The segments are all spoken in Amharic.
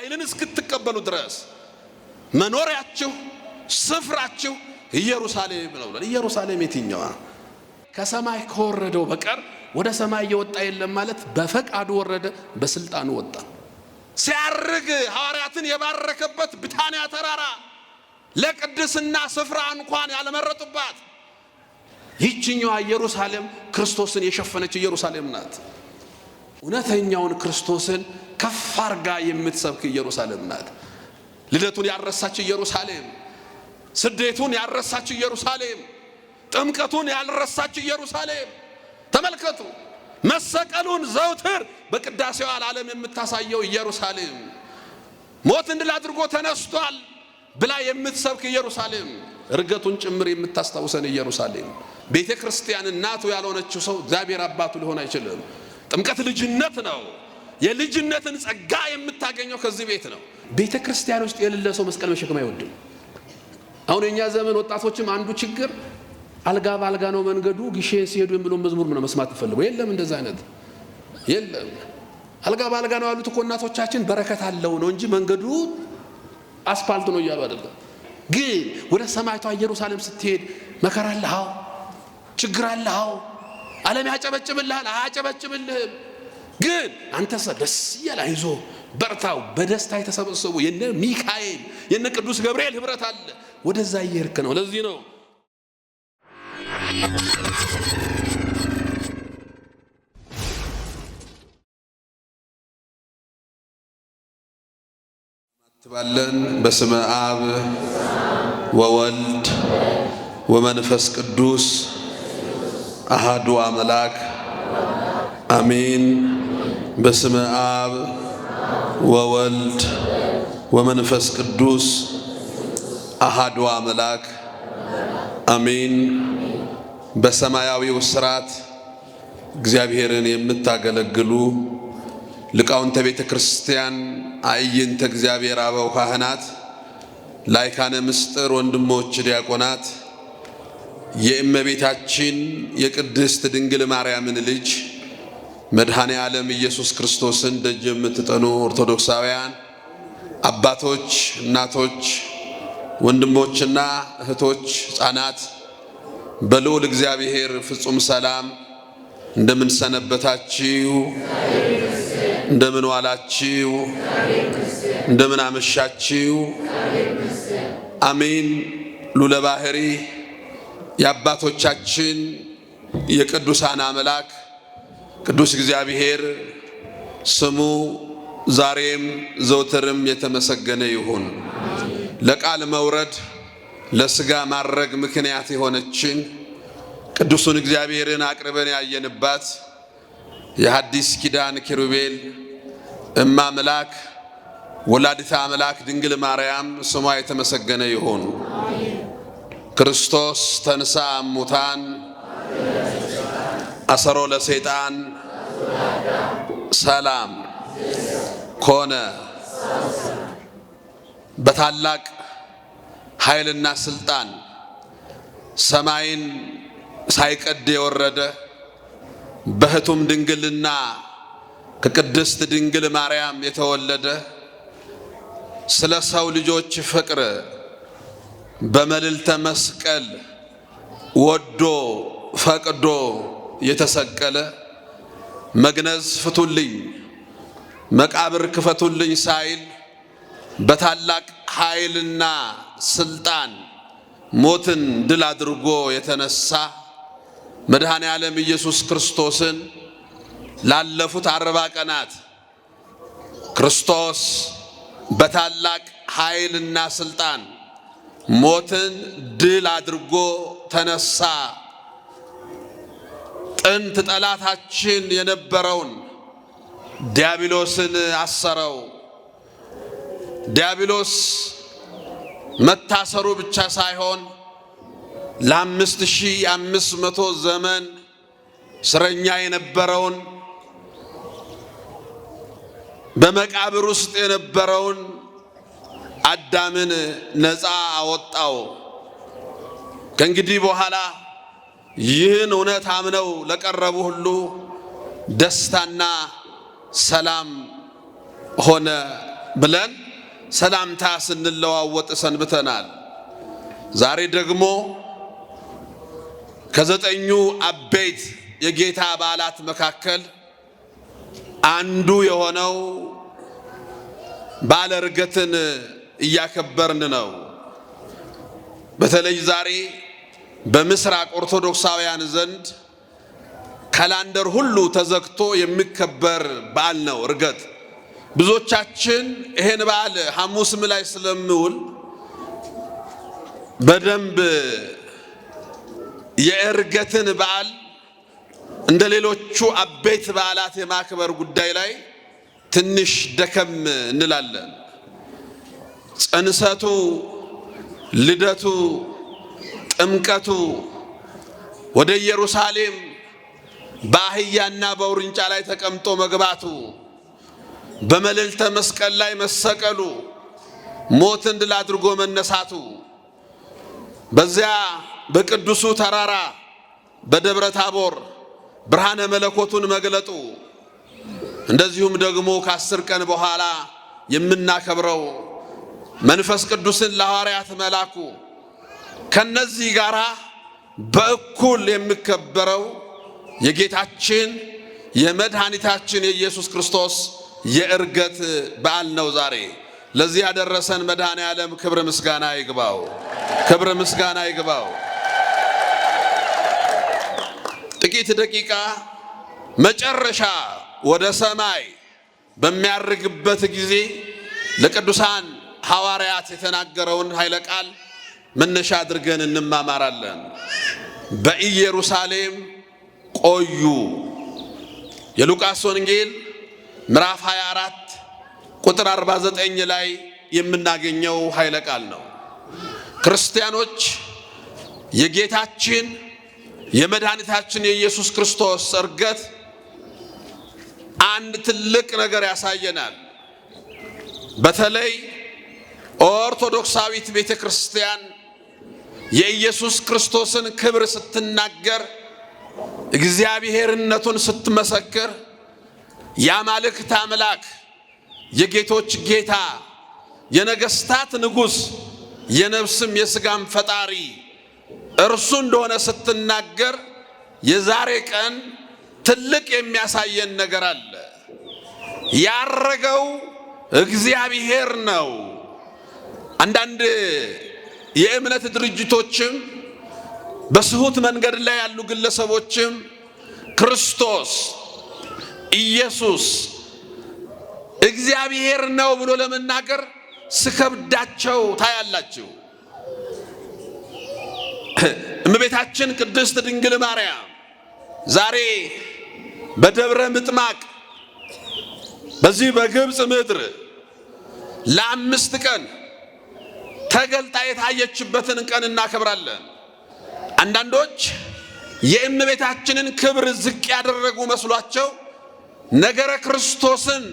ኃይልን እስክትቀበሉ ድረስ መኖሪያችሁ ስፍራችሁ ኢየሩሳሌም ነው ብሏል። ኢየሩሳሌም የትኛዋ? ከሰማይ ከወረደው በቀር ወደ ሰማይ የወጣ የለም ማለት በፈቃዱ ወረደ፣ በስልጣኑ ወጣ። ሲያርግ ሐዋርያትን የባረከበት ብታንያ ተራራ ለቅድስና ስፍራ እንኳን ያልመረጡባት ይህችኛዋ ኢየሩሳሌም ክርስቶስን የሸፈነች ኢየሩሳሌም ናት። እውነተኛውን ክርስቶስን ከፍ አርጋ የምትሰብክ ኢየሩሳሌም ናት። ልደቱን ያረሳች ኢየሩሳሌም፣ ስደቱን ያረሳች ኢየሩሳሌም፣ ጥምቀቱን ያልረሳች ኢየሩሳሌም። ተመልከቱ፣ መሰቀሉን ዘውትር በቅዳሴው ዓለም የምታሳየው ኢየሩሳሌም፣ ሞትን ድል አድርጎ ተነስቷል ብላ የምትሰብክ ኢየሩሳሌም፣ እርገቱን ጭምር የምታስታውሰን ኢየሩሳሌም። ቤተ ክርስቲያን እናቱ ያልሆነችው ሰው እግዚአብሔር አባቱ ሊሆን አይችልም። ጥምቀት ልጅነት ነው። የልጅነትን ጸጋ የምታገኘው ከዚህ ቤት ነው። ቤተ ክርስቲያን ውስጥ የሌለ ሰው መስቀል መሸከም አይወድም። አሁን የኛ ዘመን ወጣቶችም አንዱ ችግር አልጋ ባልጋ ነው መንገዱ፣ ግሼን ሲሄዱ የሚለው መዝሙር ነው መስማት ፈልገው። የለም እንደዛ አይነት የለም። አልጋ ባልጋ ነው ያሉት እኮ እናቶቻችን በረከት አለው ነው እንጂ መንገዱ አስፋልት ነው እያሉ አይደለም። ግን ወደ ሰማይቷ ኢየሩሳሌም ስትሄድ መከራ አለ፣ አዎ ችግር አለ፣ አዎ ዓለም ያጨበጭብልሃል፣ አያጨበጭብልህም። ግን አንተስ ደስ ይላል፣ አይዞ በርታው። በደስታ የተሰበሰቡ የነ ሚካኤል የነ ቅዱስ ገብርኤል ህብረት አለ። ወደዛ እየሄድክ ነው። ለዚህ ነው ባለን በስመ አብ ወወልድ ወመንፈስ ቅዱስ አሃዱ አምላክ አሜን። በስመ አብ ወወልድ ወመንፈስ ቅዱስ አሃዱ አምላክ አሜን። በሰማያዊው ሥርዓት እግዚአብሔርን የምታገለግሉ ሊቃውንተ ቤተ ክርስቲያን፣ አዕይንተ እግዚአብሔር አበው ካህናት፣ ላይካነ ምስጢር ወንድሞች ዲያቆናት፣ የእመቤታችን የቅድስት ድንግል ማርያምን ልጅ መድኃኔ ዓለም ኢየሱስ ክርስቶስን ደጅ የምትጠኑ ኦርቶዶክሳውያን አባቶች፣ እናቶች፣ ወንድሞችና እህቶች፣ ሕፃናት በልዑል እግዚአብሔር ፍጹም ሰላም እንደምን ሰነበታችሁ? እንደምን ዋላችሁ? እንደምን አመሻችሁ? አሜን። ሉለ ባሕሪ የአባቶቻችን የቅዱሳን አምላክ ቅዱስ እግዚአብሔር ስሙ ዛሬም ዘውትርም የተመሰገነ ይሁን። ለቃል መውረድ ለሥጋ ማድረግ ምክንያት የሆነችን ቅዱሱን እግዚአብሔርን አቅርበን ያየንባት የሐዲስ ኪዳን ኪሩቤል እማ አምላክ ወላዲተ አምላክ ድንግል ማርያም ስሟ የተመሰገነ ይሁን። ክርስቶስ ተንሥአ እሙታን አሰሮ ለሰይጣን ሰላም ኮነ። በታላቅ ኃይልና ስልጣን ሰማይን ሳይቀድ የወረደ በህቱም ድንግልና ከቅድስት ድንግል ማርያም የተወለደ ስለ ሰው ልጆች ፍቅር በመልዕልተ መስቀል ወዶ ፈቅዶ የተሰቀለ መግነዝ ፍቱልኝ መቃብር ክፈቱልኝ ሳይል በታላቅ ኃይልና ስልጣን ሞትን ድል አድርጎ የተነሳ መድኃኔ ዓለም ኢየሱስ ክርስቶስን ላለፉት 40 ቀናት ክርስቶስ በታላቅ ኃይልና ስልጣን ሞትን ድል አድርጎ ተነሳ። ጥንት ጠላታችን የነበረውን ዲያብሎስን አሰረው። ዲያብሎስ መታሰሩ ብቻ ሳይሆን ለ5500 ዘመን እስረኛ የነበረውን በመቃብር ውስጥ የነበረውን አዳምን ነፃ አወጣው። ከእንግዲህ በኋላ ይህን እውነት አምነው ለቀረቡ ሁሉ ደስታና ሰላም ሆነ። ብለን ሰላምታ ስንለዋወጥ ሰንብተናል። ዛሬ ደግሞ ከዘጠኙ አበይት የጌታ በዓላት መካከል አንዱ የሆነው በዓለ ዕርገትን እያከበርን ነው። በተለይ ዛሬ በምስራቅ ኦርቶዶክሳውያን ዘንድ ካላንደር ሁሉ ተዘግቶ የሚከበር በዓል ነው ዕርገት። ብዙዎቻችን ይሄን በዓል ሐሙስም ላይ ስለሚውል በደንብ የዕርገትን በዓል እንደ ሌሎቹ አበይት በዓላት የማክበር ጉዳይ ላይ ትንሽ ደከም እንላለን። ጽንሰቱ፣ ልደቱ፣ ጥምቀቱ፣ ወደ ኢየሩሳሌም በአህያና በውርንጫ ላይ ተቀምጦ መግባቱ፣ በመልዕልተ መስቀል ላይ መሰቀሉ፣ ሞትን ድል አድርጎ መነሳቱ፣ በዚያ በቅዱሱ ተራራ በደብረ ታቦር ብርሃነ መለኮቱን መግለጡ፣ እንደዚሁም ደግሞ ከ10 ቀን በኋላ የምናከብረው መንፈስ ቅዱስን ለሐዋርያት መላኩ፣ ከነዚህ ጋራ በእኩል የሚከበረው የጌታችን የመድኃኒታችን የኢየሱስ ክርስቶስ የዕርገት በዓል ነው ዛሬ። ለዚህ ያደረሰን መድኃኔ ዓለም ክብር ምስጋና ይግባው፣ ክብር ምስጋና ይግባው። ጥቂት ደቂቃ መጨረሻ ወደ ሰማይ በሚያርግበት ጊዜ ለቅዱሳን ሐዋርያት የተናገረውን ኃይለ ቃል መነሻ አድርገን እንማማራለን። በኢየሩሳሌም ቆዩ። የሉቃስ ወንጌል ምዕራፍ 24 ቁጥር 49 ላይ የምናገኘው ኃይለ ቃል ነው። ክርስቲያኖች የጌታችን የመድኃኒታችን የኢየሱስ ክርስቶስ ዕርገት አንድ ትልቅ ነገር ያሳየናል። በተለይ ኦርቶዶክሳዊት ቤተ ክርስቲያን የኢየሱስ ክርስቶስን ክብር ስትናገር፣ እግዚአብሔርነቱን ስትመሰክር፣ የአማልክት አምላክ የጌቶች ጌታ የነገስታት ንጉሥ የነፍስም የሥጋም ፈጣሪ እርሱ እንደሆነ ስትናገር የዛሬ ቀን ትልቅ የሚያሳየን ነገር አለ። ያረገው እግዚአብሔር ነው። አንዳንድ የእምነት ድርጅቶችም በስሁት መንገድ ላይ ያሉ ግለሰቦችም ክርስቶስ ኢየሱስ እግዚአብሔር ነው ብሎ ለመናገር ስከብዳቸው ታያላችሁ። እመቤታችን ቅድስት ድንግል ማርያም ዛሬ በደብረ ምጥማቅ በዚህ በግብፅ ምድር ለ5 ቀን ተገልጣ የታየችበትን ቀን እናከብራለን። አንዳንዶች የእመቤታችንን ክብር ዝቅ ያደረጉ መስሏቸው ነገረ ክርስቶስን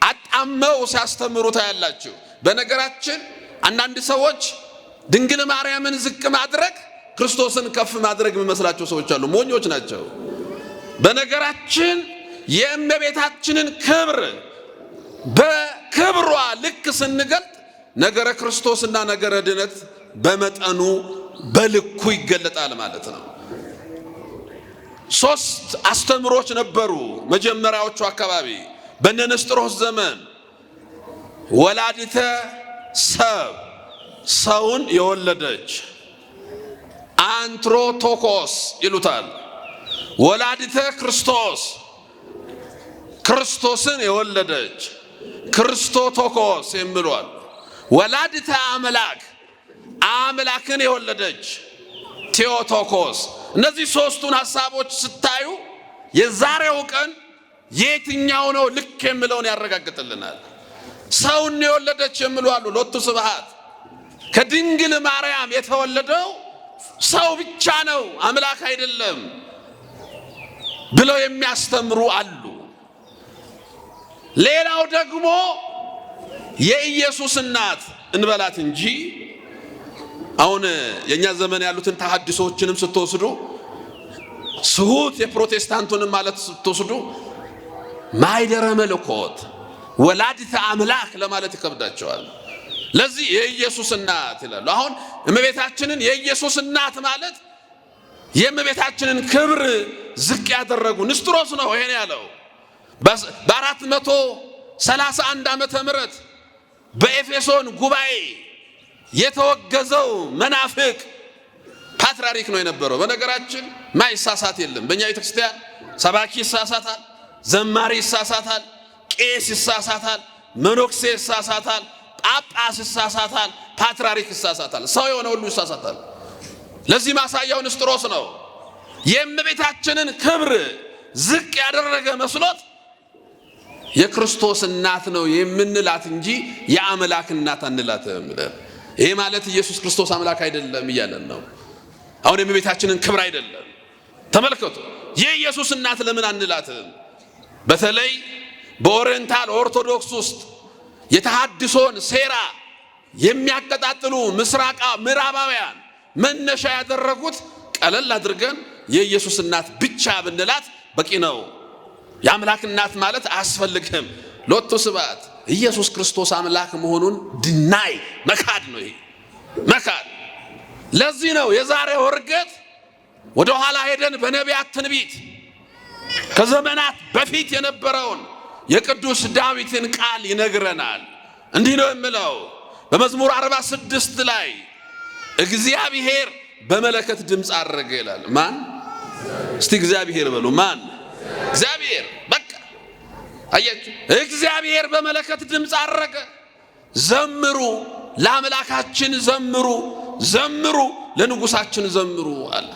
አጣመው ሲያስተምሩ ታያላችሁ። በነገራችን አንዳንድ ሰዎች ድንግል ማርያምን ዝቅ ማድረግ ክርስቶስን ከፍ ማድረግ የሚመስላቸው ሰዎች አሉ። ሞኞች ናቸው። በነገራችን የእመቤታችንን ክብር በክብሯ ልክ ስንገልጥ ነገረ ክርስቶስና ነገረ ድነት በመጠኑ በልኩ ይገለጣል ማለት ነው። 3 አስተምሮች ነበሩ መጀመሪያዎቹ አካባቢ በእነ ንስጥሮስ ዘመን። ወላዲተ ሰብ ሰውን የወለደች አንትሮቶኮስ ይሉታል። ወላዲተ ክርስቶስ ክርስቶስን የወለደች ክርስቶቶኮስ የሚሏል። ወላዲተ አምላክ አምላክን የወለደች ቴዎቶኮስ። እነዚህ 3ቱን ሐሳቦች ስታዩ የዛሬው ቀን የትኛው ነው ልክ የሚለውን ያረጋግጥልናል። ሰውን የወለደች የሚሉ አሉ። ሎቱ ስብሐት ከድንግል ማርያም የተወለደው ሰው ብቻ ነው አምላክ አይደለም ብለው የሚያስተምሩ አሉ። ሌላው ደግሞ የኢየሱስ እናት እንበላት እንጂ አሁን የኛ ዘመን ያሉትን ተሐድሶችንም ስትወስዱ ስሁት የፕሮቴስታንቱንም ማለት ስትወስዱ ማይደረ መለኮት ወላዲተ አምላክ ለማለት ይከብዳቸዋል። ለዚህ የኢየሱስ እናት ይላሉ። አሁን እመቤታችንን የኢየሱስ እናት ማለት የእመቤታችንን ክብር ዝቅ ያደረጉ ንስጥሮስ ነው ይሄን ያለው። በ431 ዓመተ ምህረት በኤፌሶን ጉባኤ የተወገዘው መናፍቅ ፓትርያርክ ነው የነበረው። በነገራችን ማይሳሳት የለም። በእኛ ቤተክርስቲያን ሰባኪ ይሳሳታል፣ ዘማሪ ይሳሳታል፣ ቄስ ይሳሳታል፣ መነኩሴ ይሳሳታል፣ ጳጳስ ይሳሳታል፣ ፓትርያርክ ይሳሳታል፣ ሰው የሆነ ሁሉ ይሳሳታል። ለዚህ ማሳያው ንስጥሮስ ነው። የእመቤታችንን ክብር ዝቅ ያደረገ መስሎት የክርስቶስ እናት ነው የምንላት እንጂ የአምላክ እናት አንላትም። ይሄ ማለት ኢየሱስ ክርስቶስ አምላክ አይደለም እያለን ነው። አሁን የእመቤታችንን ክብር አይደለም። ተመልከቱ፣ የኢየሱስ እናት ለምን አንላትም? በተለይ በኦሪየንታል ኦርቶዶክስ ውስጥ የተሐድሶን ሴራ የሚያቀጣጥሉ ምዕራባውያን መነሻ ያደረጉት ቀለል አድርገን የኢየሱስ እናት ብቻ ብንላት በቂ ነው። የአምላክ እናት ማለት አያስፈልግም። ሎቱ ስብሐት ኢየሱስ ክርስቶስ አምላክ መሆኑን ድናይ መካድ ነው። ይሄ መካድ። ለዚህ ነው የዛሬው ዕርገት ወደ ኋላ ሄደን በነቢያት ትንቢት ከዘመናት በፊት የነበረውን የቅዱስ ዳዊትን ቃል ይነግረናል። እንዲህ ነው የሚለው በመዝሙር 46 ላይ እግዚአብሔር በመለከት ድምፅ አረገ ይላል። ማን? እስቲ እግዚአብሔር በሉ። ማን? እግዚአብሔር። በቃ አያችሁ፣ እግዚአብሔር በመለከት ድምፅ አረገ። ዘምሩ ለአምላካችን ዘምሩ፣ ዘምሩ ለንጉሳችን ዘምሩ አለ።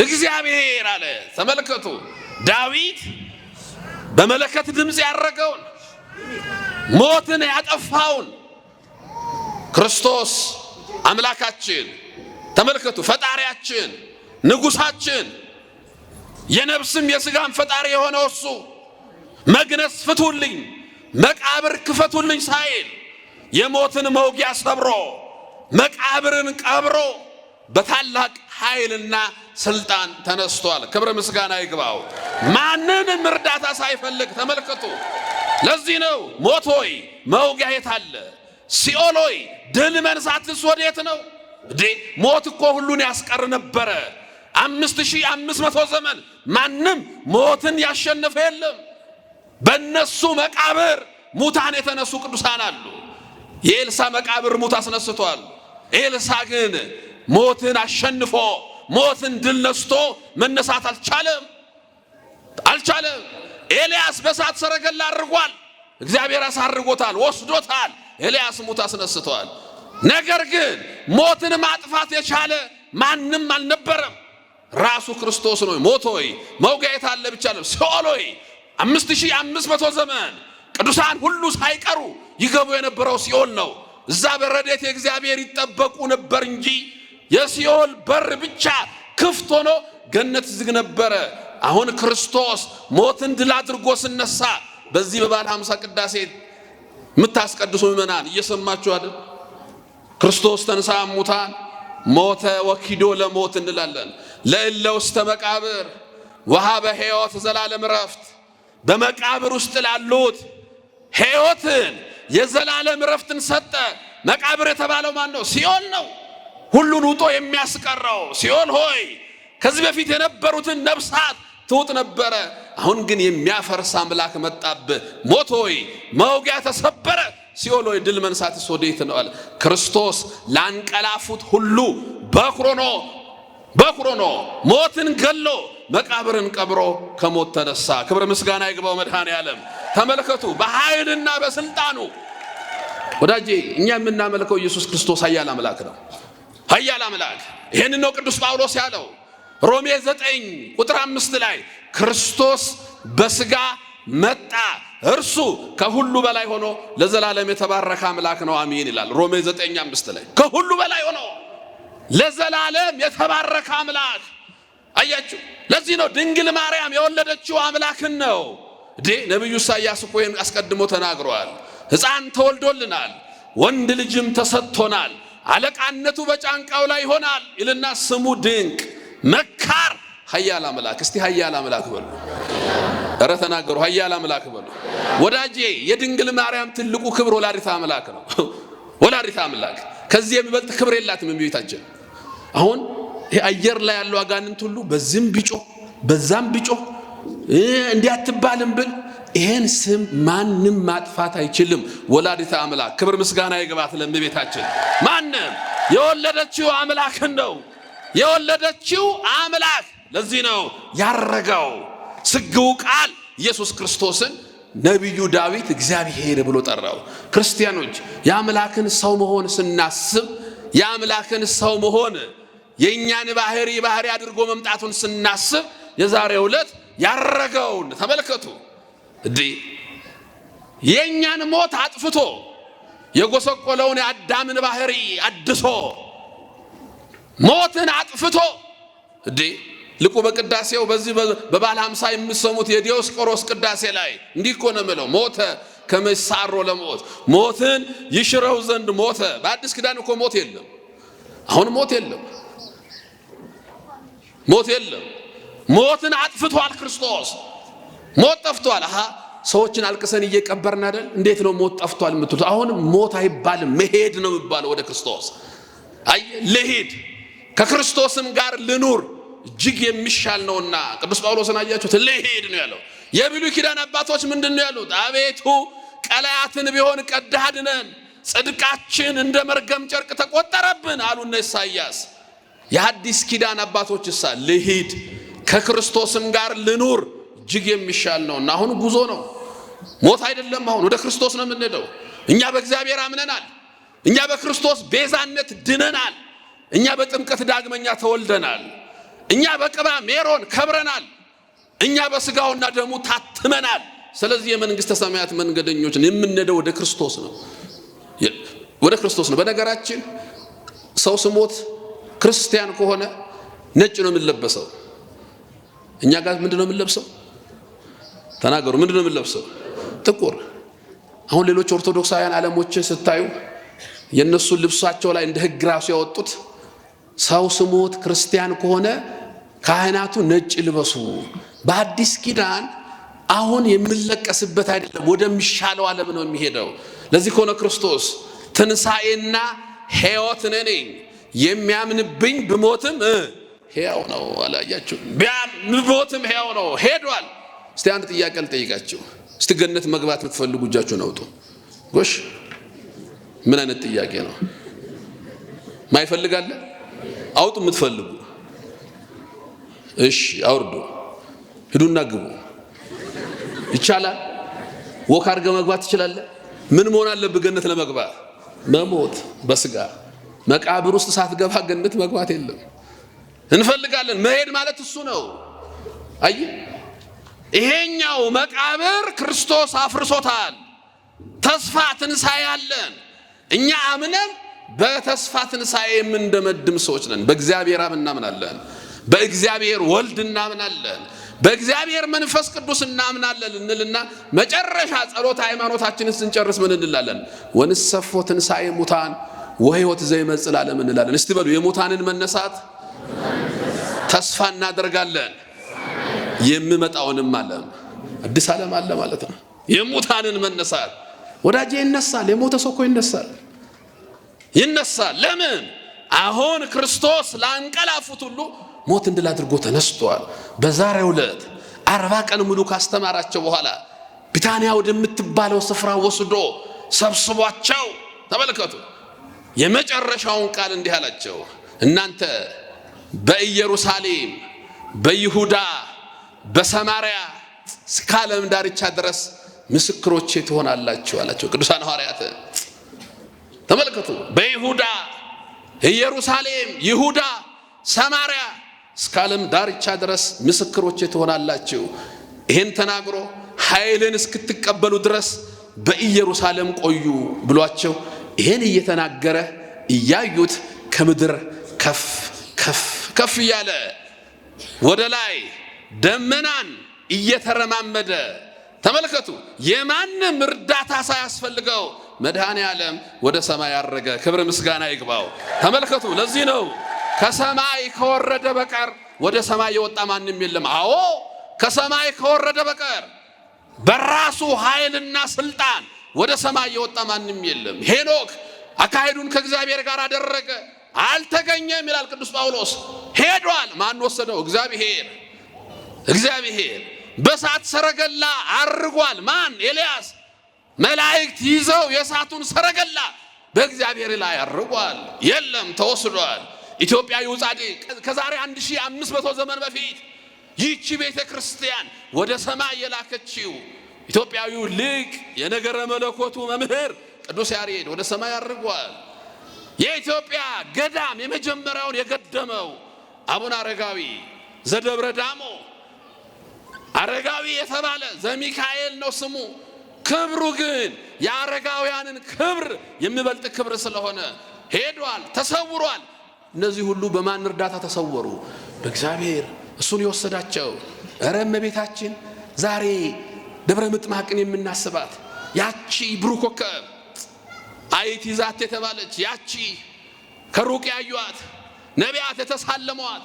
እግዚአብሔር አለ። ተመልከቱ፣ ዳዊት በመለከት ድምፅ ያረገውን ሞትን ያጠፋውን ክርስቶስ አምላካችን ተመልከቱ፣ ፈጣሪያችን ንጉሳችን የነፍስም የሥጋም ፈጣሪ የሆነው እሱ መግነዝ ፍቱልኝ መቃብር ክፈቱልኝ ሳይል የሞትን መውጊያ ሰብሮ መቃብርን ቀብሮ በታላቅ ኃይልና ስልጣን ተነስቷል። ክብር ምስጋና ይግባው፣ ማንንም እርዳታ ሳይፈልግ። ተመልከቱ፣ ለዚህ ነው ሞት ሆይ መውጊያ የት አለ? ሲኦል ሆይ ድል መንሳትስ ወዴት ነው? ሞት እኮ ሁሉን ያስቀር ነበረ። 5500 ዘመን ማንም ሞትን ያሸነፈ የለም። በእነሱ መቃብር ሙታን የተነሱ ቅዱሳን አሉ። የኤልሳ መቃብር ሙት አስነስቷል። ኤልሳ ግን ሞትን አሸንፎ ሞትን ድል ነስቶ መነሳት አልቻለም። ኤልያስ በእሳት ሰረገላ አድርጓል። እግዚአብሔር አሳርጎታል፣ ወስዶታል። ኤልያስ ሙት አስነስቷል። ነገር ግን ሞትን ማጥፋት የቻለ ማንም አልነበረም፣ ራሱ ክርስቶስ ነው። ሞት ሆይ መውጊያ የት አለ ብቻ ነው። ሲኦል ሆይ 5500 ዘመን ቅዱሳን ሁሉ ሳይቀሩ ይገቡ የነበረው ሲኦል ነው። እዛ በረድኤተ እግዚአብሔር ይጠበቁ ነበር እንጂ የሲኦል በር ብቻ ክፍት ሆኖ ገነት ዝግ ነበረ። አሁን ክርስቶስ ሞትን ድል አድርጎ ሲነሳ በዚህ በበዓለ ሃምሳ ቅዳሴ የምታስቀድሱ ምእመናን እየሰማችሁ አይደል? ክርስቶስ ተንሥአ እሙታን ሞተ ወኪዶ ለሞት እንላለን። ለእለ ውስተ መቃብር ወሀበ ሕይወት ዘላለም ዕረፍት፣ በመቃብር ውስጥ ላሉት ሕይወትን የዘላለም ዕረፍትን ሰጠ። መቃብር የተባለው ማን ነው? ሲኦል ነው። ሁሉን ውጦ የሚያስቀረው ሲኦል ሆይ ከዚህ በፊት የነበሩትን ነፍሳት ትውጥ ነበረ። አሁን ግን የሚያፈርስ አምላክ መጣብህ። ሞት ሆይ መውጊያ ተሰበረ። ሲኦል ሆይ ድል መንሳትስ ወዴት ነው አለ። ክርስቶስ ላንቀላፉት ሁሉ በኩር ሆኖ ሞትን ገሎ መቃብርን ቀብሮ ከሞት ተነሳ። ክብር ምስጋና ይግባው መድኃኔዓለም። ተመልከቱ፣ በኃይልና በስልጣኑ ወዳጄ እኛ የምናመልከው ኢየሱስ ክርስቶስ ኃያል አምላክ ነው። ኃያል አምላክ። ይሄንን ነው ቅዱስ ጳውሎስ ያለው ሮሜ 9 ቁጥር 5 ላይ ክርስቶስ በሥጋ መጣ፣ እርሱ ከሁሉ በላይ ሆኖ ለዘላለም የተባረከ አምላክ ነው አሜን ይላል። ሮሜ 9:5 ላይ ከሁሉ በላይ ሆኖ ለዘላለም የተባረከ አምላክ። አያችሁ፣ ለዚህ ነው ድንግል ማርያም የወለደችው አምላክን ነው። ነቢዩ ኢሳይያስ እኮ ይህን አስቀድሞ ተናግሯል። ሕፃን ተወልዶልናል፣ ወንድ ልጅም ተሰጥቶናል፣ አለቃነቱ በጫንቃው ላይ ይሆናል ይልና ስሙ ድንቅ መካር ኃያል አምላክ። እስቲ ኃያል አምላክ በሉ። ኧረ ተናገሩ ኃያል አምላክ በሉ ወዳጄ። የድንግል ማርያም ትልቁ ክብር ወላዲተ አምላክ ነው። ወላዲተ አምላክ ከዚህ የሚበልጥ ክብር የላትም እመቤታችን። አሁን ይሄ አየር ላይ ያለው አጋንንት ሁሉ በዚህም ቢጮህ በዛም ቢጮህ እንዲያትባልም ብል ይሄን ስም ማንም ማጥፋት አይችልም። ወላዲተ አምላክ ክብር ምስጋና ይግባት ለእመቤታችን። ማንም የወለደችው አምላክን ነው የወለደችው አምላክ። ለዚህ ነው ያረገው ስግው ቃል ኢየሱስ ክርስቶስን ነቢዩ ዳዊት እግዚአብሔር ብሎ ጠራው። ክርስቲያኖች የአምላክን ሰው መሆን ስናስብ የአምላክን ሰው መሆን የእኛን ባህሪ አድርጎ መምጣቱን ስናስብ የዛሬው ዕለት ያረገውን ተመልከቱ። የእኛን ሞት አጥፍቶ የጎሰቆለውን የአዳምን ባህሪ አድሶ ሞትን አጥፍቶ ልቁ በቅዳሴው በዚህ በባለ 50 የምትሰሙት የዲዮስቆሮስ ቅዳሴ ላይ እንዲህ እኮ ነው የሚለው ሞተ ከመሳሮ ለሞት ሞትን ይሽረው ዘንድ ሞተ። በአዲስ ኪዳን እኮ ሞት የለም። አሁን ሞት የለም። ሞትን አጥፍቷል ክርስቶስ። ሞት ጠፍቷል። ሰዎችን አልቅሰን እየቀበርን አይደል? እንዴት ነው ሞት ጠፍቷል የምትሉት? አሁን ሞት አይባልም መሄድ ነው የሚባለው ወደ ክርስቶስ። አይ ልሂድ ከክርስቶስም ጋር ልኑር እጅግ የሚሻል ነውና ቅዱስ ጳውሎስን አያችሁት? ልሂድ ነው ያለው። የብሉይ ኪዳን አባቶች ምንድነው ያሉት? አቤቱ ቀላያትን ቢሆን ቀደህ አድነን፣ ጽድቃችን እንደ መርገም ጨርቅ ተቆጠረብን አሉና ኢሳይያስ። የሐዲስ ኪዳን አባቶችሳ ልሂድ ከክርስቶስም ጋር ልኑር እጅግ የሚሻል ነውና አሁን ጉዞ ነው፣ ሞት አይደለም። አሁን ወደ ክርስቶስ ነው የምንሄደው። እኛ በእግዚአብሔር አምነናል። እኛ በክርስቶስ ቤዛነት ድነናል። እኛ በጥምቀት ዳግመኛ ተወልደናል። እኛ በቅባ ሜሮን ከብረናል። እኛ በስጋውና ደሙ ታትመናል። ስለዚህ የመንግስተ ሰማያት መንገደኞች የምንሄደው ወደ ክርስቶስ ነው፣ ወደ ክርስቶስ ነው። በነገራችን ሰው ስሞት ክርስቲያን ከሆነ ነጭ ነው የምንለበሰው። እኛ ጋር ምንድነው የምንለብሰው? ተናገሩ። ምንድነው የምንለብሰው? ጥቁር። አሁን ሌሎች ኦርቶዶክሳውያን ዓለሞችን ስታዩ የነሱ ልብሳቸው ላይ እንደ ሕግ ራሱ ያወጡት ሰው ስሞት ክርስቲያን ከሆነ ካህናቱ ነጭ ልበሱ። በአዲስ ኪዳን አሁን የምንለቀስበት አይደለም፣ ወደሚሻለው ዓለም ነው የሚሄደው። ለዚህ ከሆነ ክርስቶስ ትንሣኤና ሕይወት እኔ ነኝ፣ የሚያምንብኝ ብሞትም ሕያው ነው አላያችሁ? ብሞትም ሕያው ነው ሄዷል። እስቲ አንድ ጥያቄ ልጠይቃችሁ። እስቲ ገነት መግባት የምትፈልጉ እጃችሁን አውጡ። ጎሽ፣ ምን አይነት ጥያቄ ነው? ማይፈልጋለ? አውጡ የምትፈልጉ። እሺ አውርዱ፣ ሂዱና ግቡ። ይቻላል? ወክ አድርገህ መግባት ትችላለህ? ምን መሆን አለብህ ገነት ለመግባት? መሞት በስጋ መቃብር ውስጥ ሳትገባ ገነት መግባት የለም። እንፈልጋለን። መሄድ ማለት እሱ ነው። አይ ይሄኛው መቃብር ክርስቶስ አፍርሶታል። ተስፋ ትንሣኤ አለን። እኛ አምነን በተስፋ ትንሣኤ የምንደመድም ሰዎች ነን። በእግዚአብሔር አብ እናምናለን፣ በእግዚአብሔር ወልድ እናምናለን፣ በእግዚአብሔር መንፈስ ቅዱስ እናምናለን እንልና መጨረሻ ጸሎት ሃይማኖታችንን ስንጨርስ ምን እንላለን? ወንሰፎ ትንሣኤ ሙታን ወሕይወት ዘይመጽእ ለዓለም እንላለን። እስቲ በሉ የሙታንን መነሳት ተስፋ እናደርጋለን። የሚመጣውንም ዓለም አዲስ ዓለም አለ ማለት ነው። የሙታንን መነሳት ወዳጄ ይነሳል። የሞተ ሰው እኮ ይነሳል። ለምን? አሁን ክርስቶስ ላንቀላፉት ሁሉ ሞትን ድል አድርጎ ተነስቷል። በዛሬው ዕለት 40 ቀን ሙሉ ካስተማራቸው በኋላ ቢታንያ ወደምትባለው ስፍራ ወስዶ ሰብስቧቸው ተመልከቱ። የመጨረሻውን ቃል እንዲህ አላቸው፣ እናንተ በኢየሩሳሌም፣ በይሁዳ፣ በሰማርያ እስከ ዓለም ዳርቻ ድረስ ምስክሮቼ ትሆናላችሁ አላቸው። ቅዱሳን ሐዋርያት ተመልከቱ። በይሁዳ፣ ኢየሩሳሌም፣ ይሁዳ፣ ሰማርያ እስከ ዓለም ዳርቻ ድረስ ምስክሮቼ ትሆናላችሁ። ይህን ተናግሮ ኃይልን እስክትቀበሉ ድረስ በኢየሩሳሌም ቆዩ ብሏቸው ይህን እየተናገረ እያዩት ከምድር ከፍ ከፍ ከፍ እያለ ወደ ላይ ደመናን እየተረማመደ ተመልከቱ። የማንም እርዳታ ሳያስፈልገው መድኃኔ ዓለም ወደ ሰማይ ያረገ። ክብር ምስጋና ይግባው። ተመልከቱ። ለዚህ ነው ከሰማይ ከወረደ በቀር ወደ ሰማይ የወጣ ማንም የለም። አዎ ከሰማይ ከወረደ በቀር በራሱ ኃይልና ስልጣን ወደ ሰማይ የወጣ ማንም የለም። ሄኖክ አካሄዱን ከእግዚአብሔር ጋር አደረገ፣ አልተገኘም ይላል ቅዱስ ጳውሎስ። ሄዷል። ማን ወሰደው? እግዚአብሔር። በእሳት ሰረገላ አርጓል። ማን? ኤልያስ። መላእክት ይዘው የእሳቱን ሰረገላ በእግዚአብሔር ላይ አርጓል። የለም፣ ተወስዷል። ኢትዮጵያዊው ጻድቅ ከዛሬ 1500 ዘመን በፊት ይህቺ ቤተ ክርስቲያን ወደ ሰማይ የላከችው ኢትዮጵያዊው ሊቅ የነገረ መለኮቱ መምህር ቅዱስ ያሬድ ወደ ሰማይ አርጓል። የኢትዮጵያ ገዳም የመጀመሪያውን የገደመው አቡነ አረጋዊ ዘደብረ ዳሞ አረጋዊ የተባለ ዘሚካኤል ነው ስሙ። ክብሩ ግን የአረጋውያንን ክብር የሚበልጥ ክብር ስለሆነ ሄዷል፣ ተሰውሯል። እነዚህ ሁሉ በማን እርዳታ ተሰወሩ? በእግዚአብሔር። እሱን የወሰዳቸው እረ እመቤታችን ዛሬ ደብረ ምጥማቅን የምናስባት ያቺ ብሩህ ኮከብ አይት ይዛት የተባለች ያቺ ከሩቅ ያዩአት ነቢያት የተሳለሟት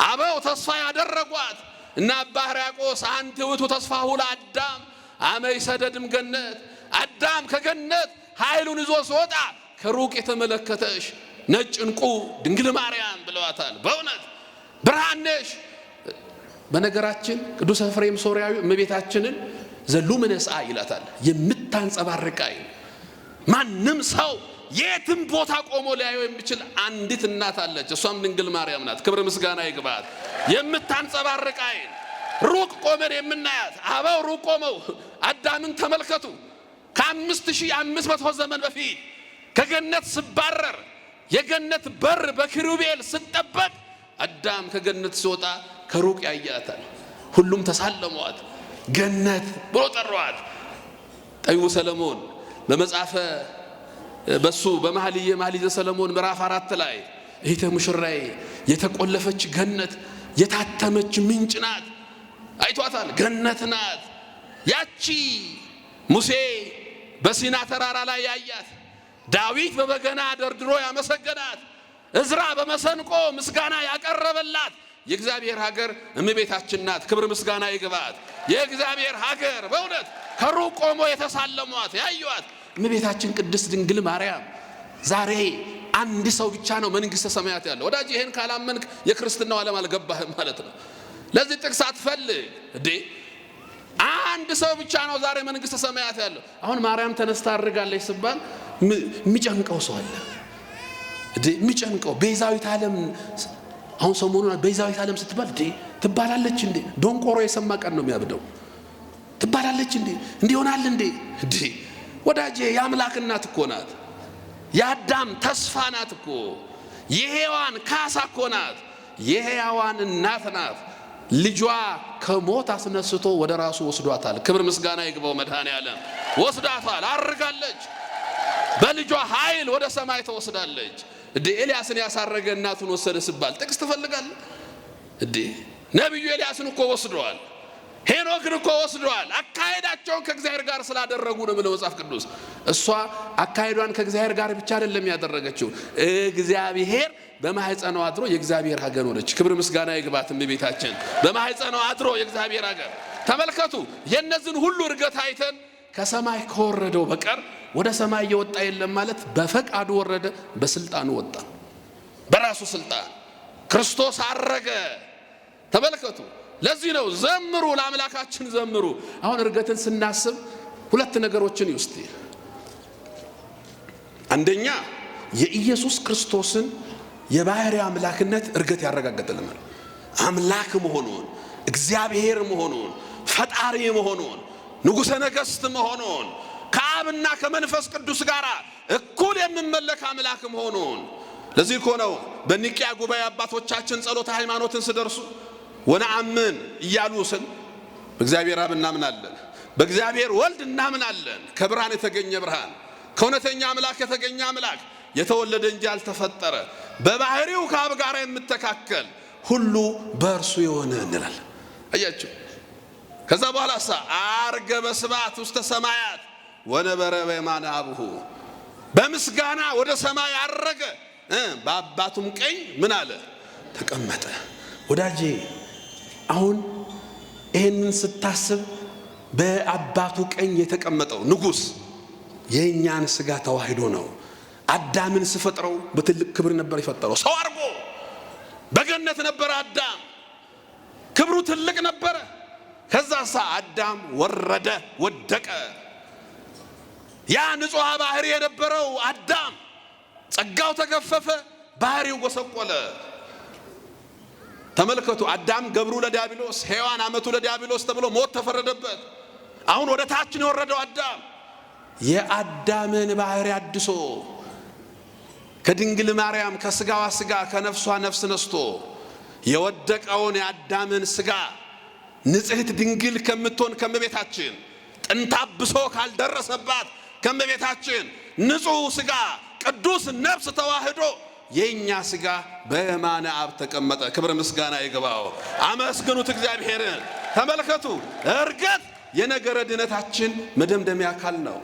አበው ተስፋ ያደረጓት እና አባ ሕርያቆስ አንቲ ውእቱ ተስፋሁ ለአዳም አመ ይሰደድም ገነት፣ አዳም ከገነት ኃይሉን ይዞ ሲወጣ ከሩቅ የተመለከተሽ ነጭ ዕንቁ ድንግል ማርያም ብለዋታል። በእውነት ብርሃን ነሽ። በነገራችን ቅዱስ ኤፍሬም ሶርያዊ እመቤታችንን ዘሉምነስ አይ ይላታል፣ የምታንጸባርቅ አይን። ማንም ሰው የትም ቦታ ቆሞ ሊያየው የሚችል አንዲት እናት አለች፣ እሷም ድንግል ማርያም ናት። ክብር ምስጋና ይግባት። የምታንጸባርቅ አይን፣ ሩቅ ቆመን የምናያት። አበው ሩቅ ቆመው አዳምን ተመልከቱ። ከ5500 ዘመን በፊት ከገነት ስባረር የገነት በር በኪሩቤል ስጠበቅ አዳም ከገነት ሲወጣ ከሩቅ ያያታል። ሁሉም ተሳለሟት፣ ገነት ብሎ ጠሯት። ጠቢቡ ሰለሞን በመጽሐፈ በሱ በመኃልየ መኃልየ ሰለሞን ምዕራፍ 4 ላይ እህተ ሙሽራዬ የተቆለፈች ገነት የታተመች ምንጭ ናት አይቷታል። ገነት ናት ያቺ ሙሴ በሲና ተራራ ላይ ያያት፣ ዳዊት በበገና ደርድሮ ያመሰገናት፣ እዝራ በመሰንቆ ምስጋና ያቀረበላት የእግዚአብሔር ሀገር እመቤታችን ናት። ክብር ምስጋና ይግባት። የእግዚአብሔር ሀገር በእውነት ከሩቅ ቆሞ የተሳለሟት ያዩአት እመቤታችን ቅድስት ድንግል ማርያም። ዛሬ አንድ ሰው ብቻ ነው መንግስተ ሰማያት ያለው። ወዳጅ ይሄን ካላመንክ የክርስትናው ዓለም አልገባህም ማለት ነው። ለዚህ ጥቅስ አትፈልግ እንዴ። አንድ ሰው ብቻ ነው ዛሬ መንግስተ ሰማያት ያለው። አሁን ማርያም ተነስታ አድርጋለች ሲባል የሚጨንቀው ሰው አለ እንዴ። የሚጨንቀው ቤዛዊት ዓለም አሁን ሰሞኑን ቤዛዊት ዓለም ስትባል እንዴ ትባላለች እንዴ? ዶንቆሮ የሰማ ቀን ነው የሚያብደው። ትባላለች እንዴ? እንዲሆናል እንዴ? እንዴ ወዳጄ የአምላክ እናት እኮ ናት። የአዳም ተስፋ ናት እኮ። የሔዋን ካሳ እኮ ናት። የሕያዋን እናት ናት። ልጇ ከሞት አስነስቶ ወደ ራሱ ወስዷታል። ክብር ምስጋና ይግባው። መድኃኔዓለም ወስዷታል፣ አርጋለች። በልጇ ኃይል ወደ ሰማይ ተወስዳለች። እንዴ ኤልያስን ያሳረገ እናቱን ወሰደ ሲባል ጥቅስ ትፈልጋለህ እንዴ? ነብዩ ኤልያስን እኮ ወስደዋል። ሄኖክን እኮ ወስደዋል። አካሄዳቸውን ከእግዚአብሔር ጋር ስላደረጉ ነው ብለው መጽሐፍ ቅዱስ። እሷ አካሄዷን ከእግዚአብሔር ጋር ብቻ አይደለም ያደረገችው፣ እግዚአብሔር በማህፀኗ አድሮ የእግዚአብሔር ሀገር ሆነች። ክብር ምስጋና ይግባት። እመቤታችን በማህፀኗ አድሮ የእግዚአብሔር ሀገር። ተመልከቱ፣ የነዚህን ሁሉ እርገት አይተን ከሰማይ ከወረደው በቀር ወደ ሰማይ የወጣ የለም ማለት በፈቃዱ ወረደ፣ በስልጣኑ ወጣ። በራሱ ስልጣን ክርስቶስ አረገ። ተመልከቱ። ለዚህ ነው ዘምሩ ለአምላካችን ዘምሩ። አሁን እርገትን ስናስብ ሁለት ነገሮችን ይውስጥ። አንደኛ የኢየሱስ ክርስቶስን የባህሪ አምላክነት እርገት ያረጋግጥልናል። አምላክ መሆኑን፣ እግዚአብሔር መሆኑን፣ ፈጣሪ መሆኑን፣ ንጉሠ ነገሥት መሆኑን፣ ከአብና ከመንፈስ ቅዱስ ጋር እኩል የሚመለክ አምላክ መሆኑን። ለዚህ እኮ ነው በኒቅያ ጉባኤ አባቶቻችን ጸሎተ ሃይማኖትን ሲደርሱ ወነአምን እያሉ ስል በእግዚአብሔር አብ እናምናለን፣ በእግዚአብሔር ወልድ እናምናለን፣ ከብርሃን የተገኘ ብርሃን፣ ከእውነተኛ አምላክ የተገኘ አምላክ፣ የተወለደ እንጂ ያልተፈጠረ፣ በባህሪው ከአብ ጋር የምተካከል፣ ሁሉ በእርሱ የሆነ እንላለን። አያችሁ። ከዛ በኋላ አርገ በስብሐት ውስተ ሰማያት ወነበረ በየማነ አብሁ፣ በምስጋና ወደ ሰማይ አረገ፣ በአባቱም ቀኝ ምን አለ? ተቀመጠ። ወዳጄ አሁን ይህንን ስታስብ በአባቱ ቀኝ የተቀመጠው ንጉሥ የእኛን ሥጋ ተዋህዶ ነው። አዳምን ስፈጥረው በትልቅ ክብር ነበር የፈጠረው። ሰው አድርጎ በገነት ነበር አዳም፣ ክብሩ ትልቅ ነበረ። ከዛሳ አዳም ወረደ፣ ወደቀ። ያ ንጹሕ ባህሪ የነበረው አዳም ጸጋው ተገፈፈ፣ ባህሪው ጎሰቆለ። ተመልከቱ፣ አዳም ገብሩ ለዲያብሎስ፣ ሔዋን አመቱ ለዲያብሎስ ተብሎ ሞት ተፈረደበት። አሁን ወደ ታች ነው የወረደው አዳም። የአዳምን ባህሪ አድሶ ከድንግል ማርያም ከስጋዋ ስጋ ከነፍሷ ነፍስ ነስቶ የወደቀውን የአዳምን ስጋ ንጽሕት ድንግል ከምትሆን ከመቤታችን ጥንታብሶ ካልደረሰባት ከመቤታችን ንጹሕ ስጋ ቅዱስ ነፍስ ተዋህዶ የኛ ስጋ በየማነ አብ ተቀመጠ። ክብር ምስጋና ይግባው። አመስግኑት እግዚአብሔርን። ተመልከቱ፣ እርገት የነገረ ድነታችን መደምደሚያ አካል ነው።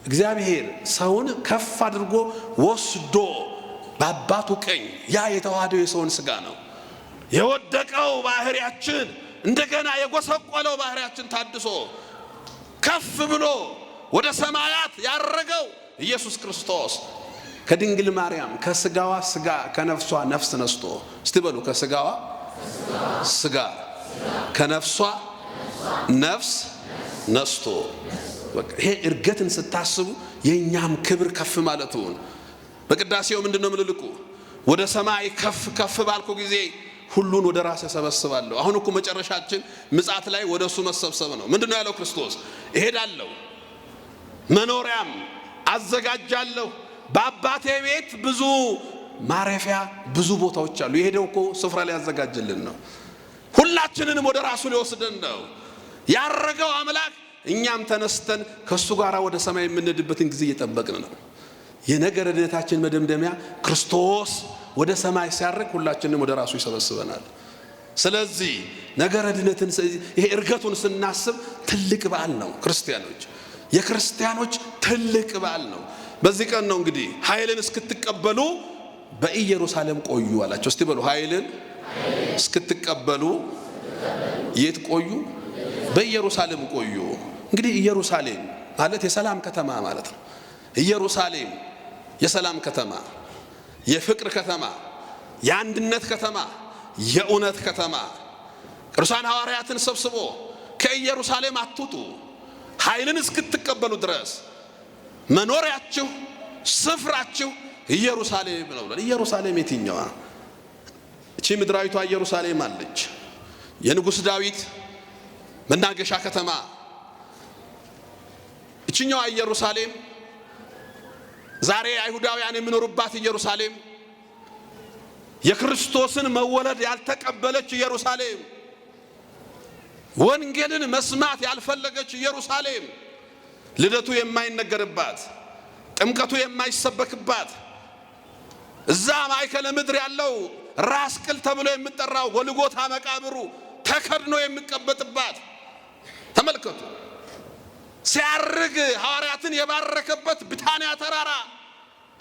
እግዚአብሔር ሰውን ከፍ አድርጎ ወስዶ በአባቱ ቀኝ ያ የተዋህደው የሰውን ስጋ ነው። የወደቀው ባህሪያችን እንደገና የጎሰቆለው ባህሪያችን ታድሶ ከፍ ብሎ ወደ ሰማያት ያረገው ኢየሱስ ክርስቶስ ከድንግል ማርያም ከስጋዋ ስጋ ከነፍሷ ነፍስ ነስቶ፣ እስቲ በሉ ከስጋዋ ስጋ ከነፍሷ ነፍስ ነስቶ። ይሄ እርገትን ስታስቡ የኛም ክብር ከፍ ማለቱን በቅዳሴው ምንድነው ምልልቁ? ወደ ሰማይ ከፍ ከፍ ባልኩ ጊዜ ሁሉን ወደ ራስ ሰበስባለሁ። አሁን እኮ መጨረሻችን ምጽአት ላይ ወደ እሱ መሰብሰብ ነው። ምንድነው ያለው ክርስቶስ? እሄዳለሁ መኖሪያም አዘጋጃለሁ፣ በአባቴ ቤት ብዙ ማረፊያ ብዙ ቦታዎች አሉ። የሄደው እኮ ስፍራ ላይ ያዘጋጅልን ነው። ሁላችንንም ወደ ራሱ ሊወስደን ነው ያረገው አምላክ። እኛም ተነስተን ከሱ ጋር ወደ ሰማይ የምንሄድበትን ጊዜ እየጠበቅን ነው። የነገረ ድነታችን መደምደሚያ ክርስቶስ ወደ ሰማይ ሲያርግ ሁላችንም ወደ ራሱ ይሰበስበናል። ስለዚህ ነገረ ድነትን ይሄ እርገቱን ስናስብ ትልቅ በዓል ነው። ክርስቲያኖች የክርስቲያኖች ትልቅ በዓል ነው። በዚህ ቀን ነው እንግዲህ ኃይልን እስክትቀበሉ በኢየሩሳሌም ቆዩ አላቸው። እስቲ በሉ ኃይልን እስክትቀበሉ የት ቆዩ? በኢየሩሳሌም ቆዩ። እንግዲህ ኢየሩሳሌም ማለት የሰላም ከተማ ማለት ነው። ኢየሩሳሌም የሰላም ከተማ፣ የፍቅር ከተማ፣ የአንድነት ከተማ፣ የእውነት ከተማ። ቅዱሳን ሐዋርያትን ሰብስቦ ከኢየሩሳሌም አትውጡ ኃይልን እስክትቀበሉ ድረስ መኖሪያችሁ ስፍራችሁ ኢየሩሳሌም ነው ብሏል። ኢየሩሳሌም የትኛዋ? እቺ ምድራዊቷ ኢየሩሳሌም አለች፣ የንጉሥ ዳዊት መናገሻ ከተማ። እቺኛዋ ኢየሩሳሌም ዛሬ አይሁዳውያን የሚኖሩባት ኢየሩሳሌም፣ የክርስቶስን መወለድ ያልተቀበለች ኢየሩሳሌም፣ ወንጌልን መስማት ያልፈለገች ኢየሩሳሌም፣ ልደቱ የማይነገርባት፣ ጥምቀቱ የማይሰበክባት፣ እዛ ማዕከለ ምድር ያለው ራስ ቅል ተብሎ የሚጠራው ጎልጎታ መቃብሩ ተከድኖ የሚቀበጥባት። ተመልከቱ፣ ሲያርግ ሐዋርያትን የባረከበት ብታንያ ተራራ